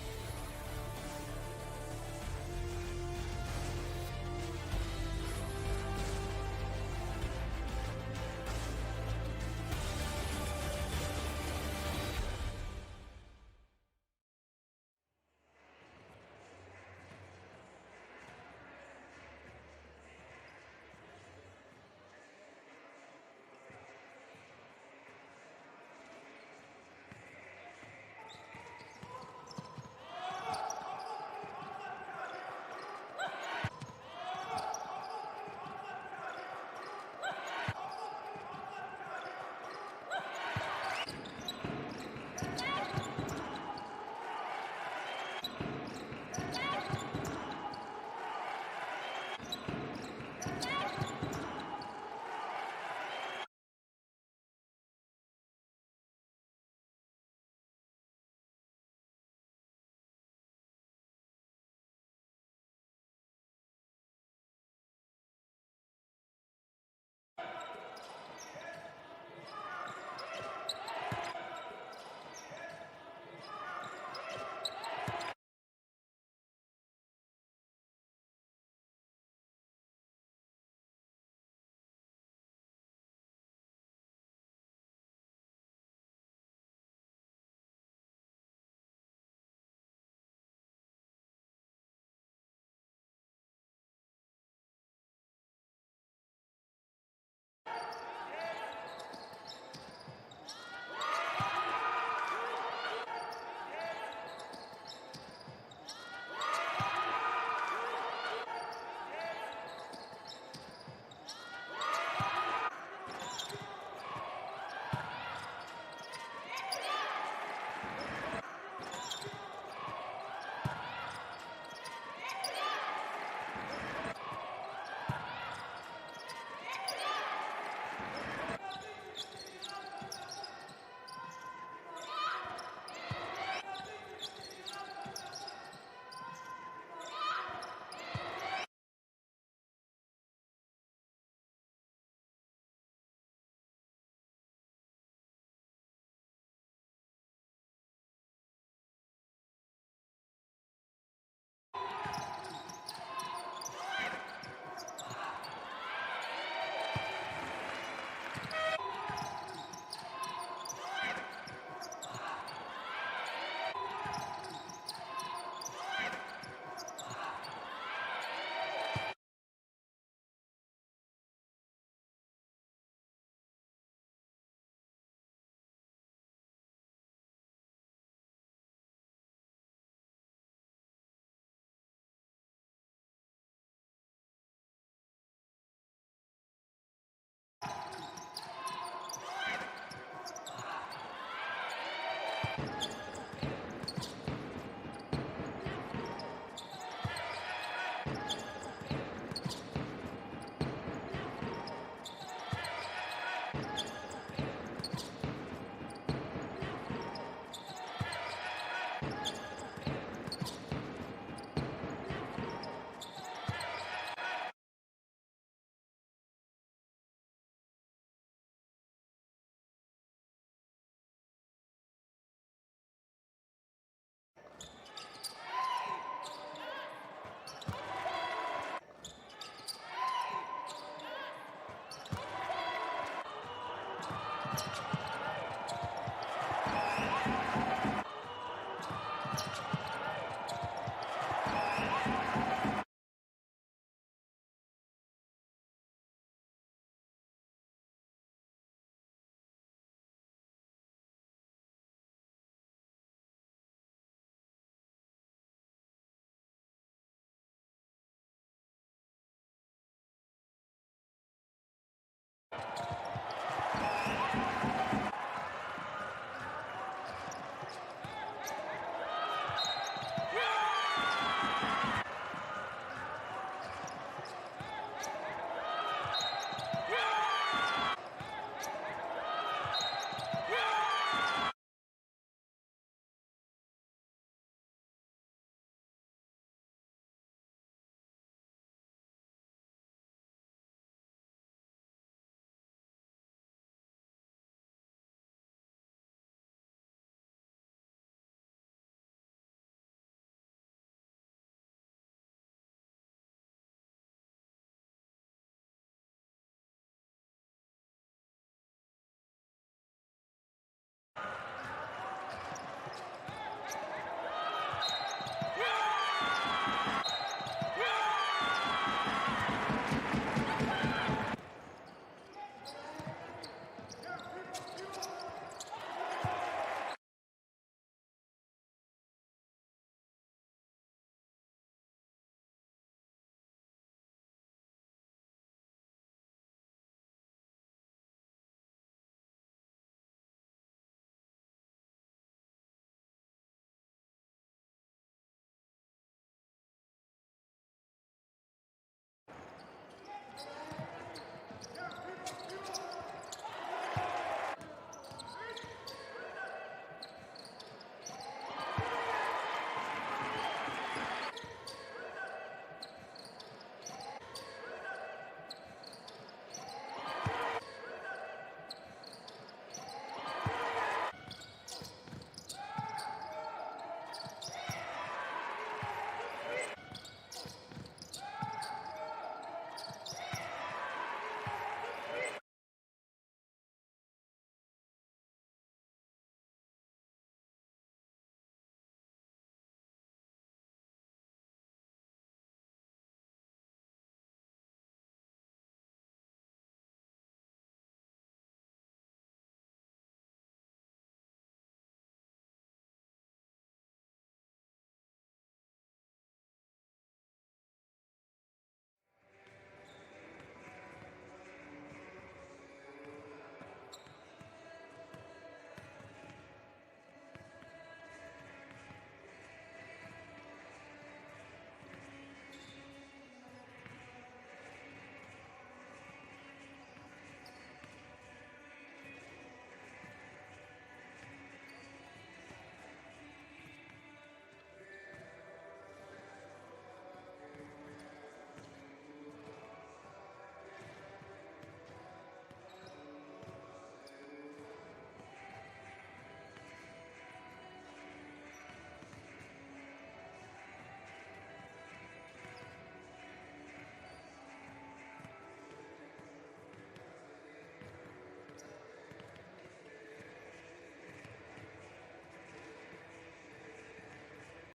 it.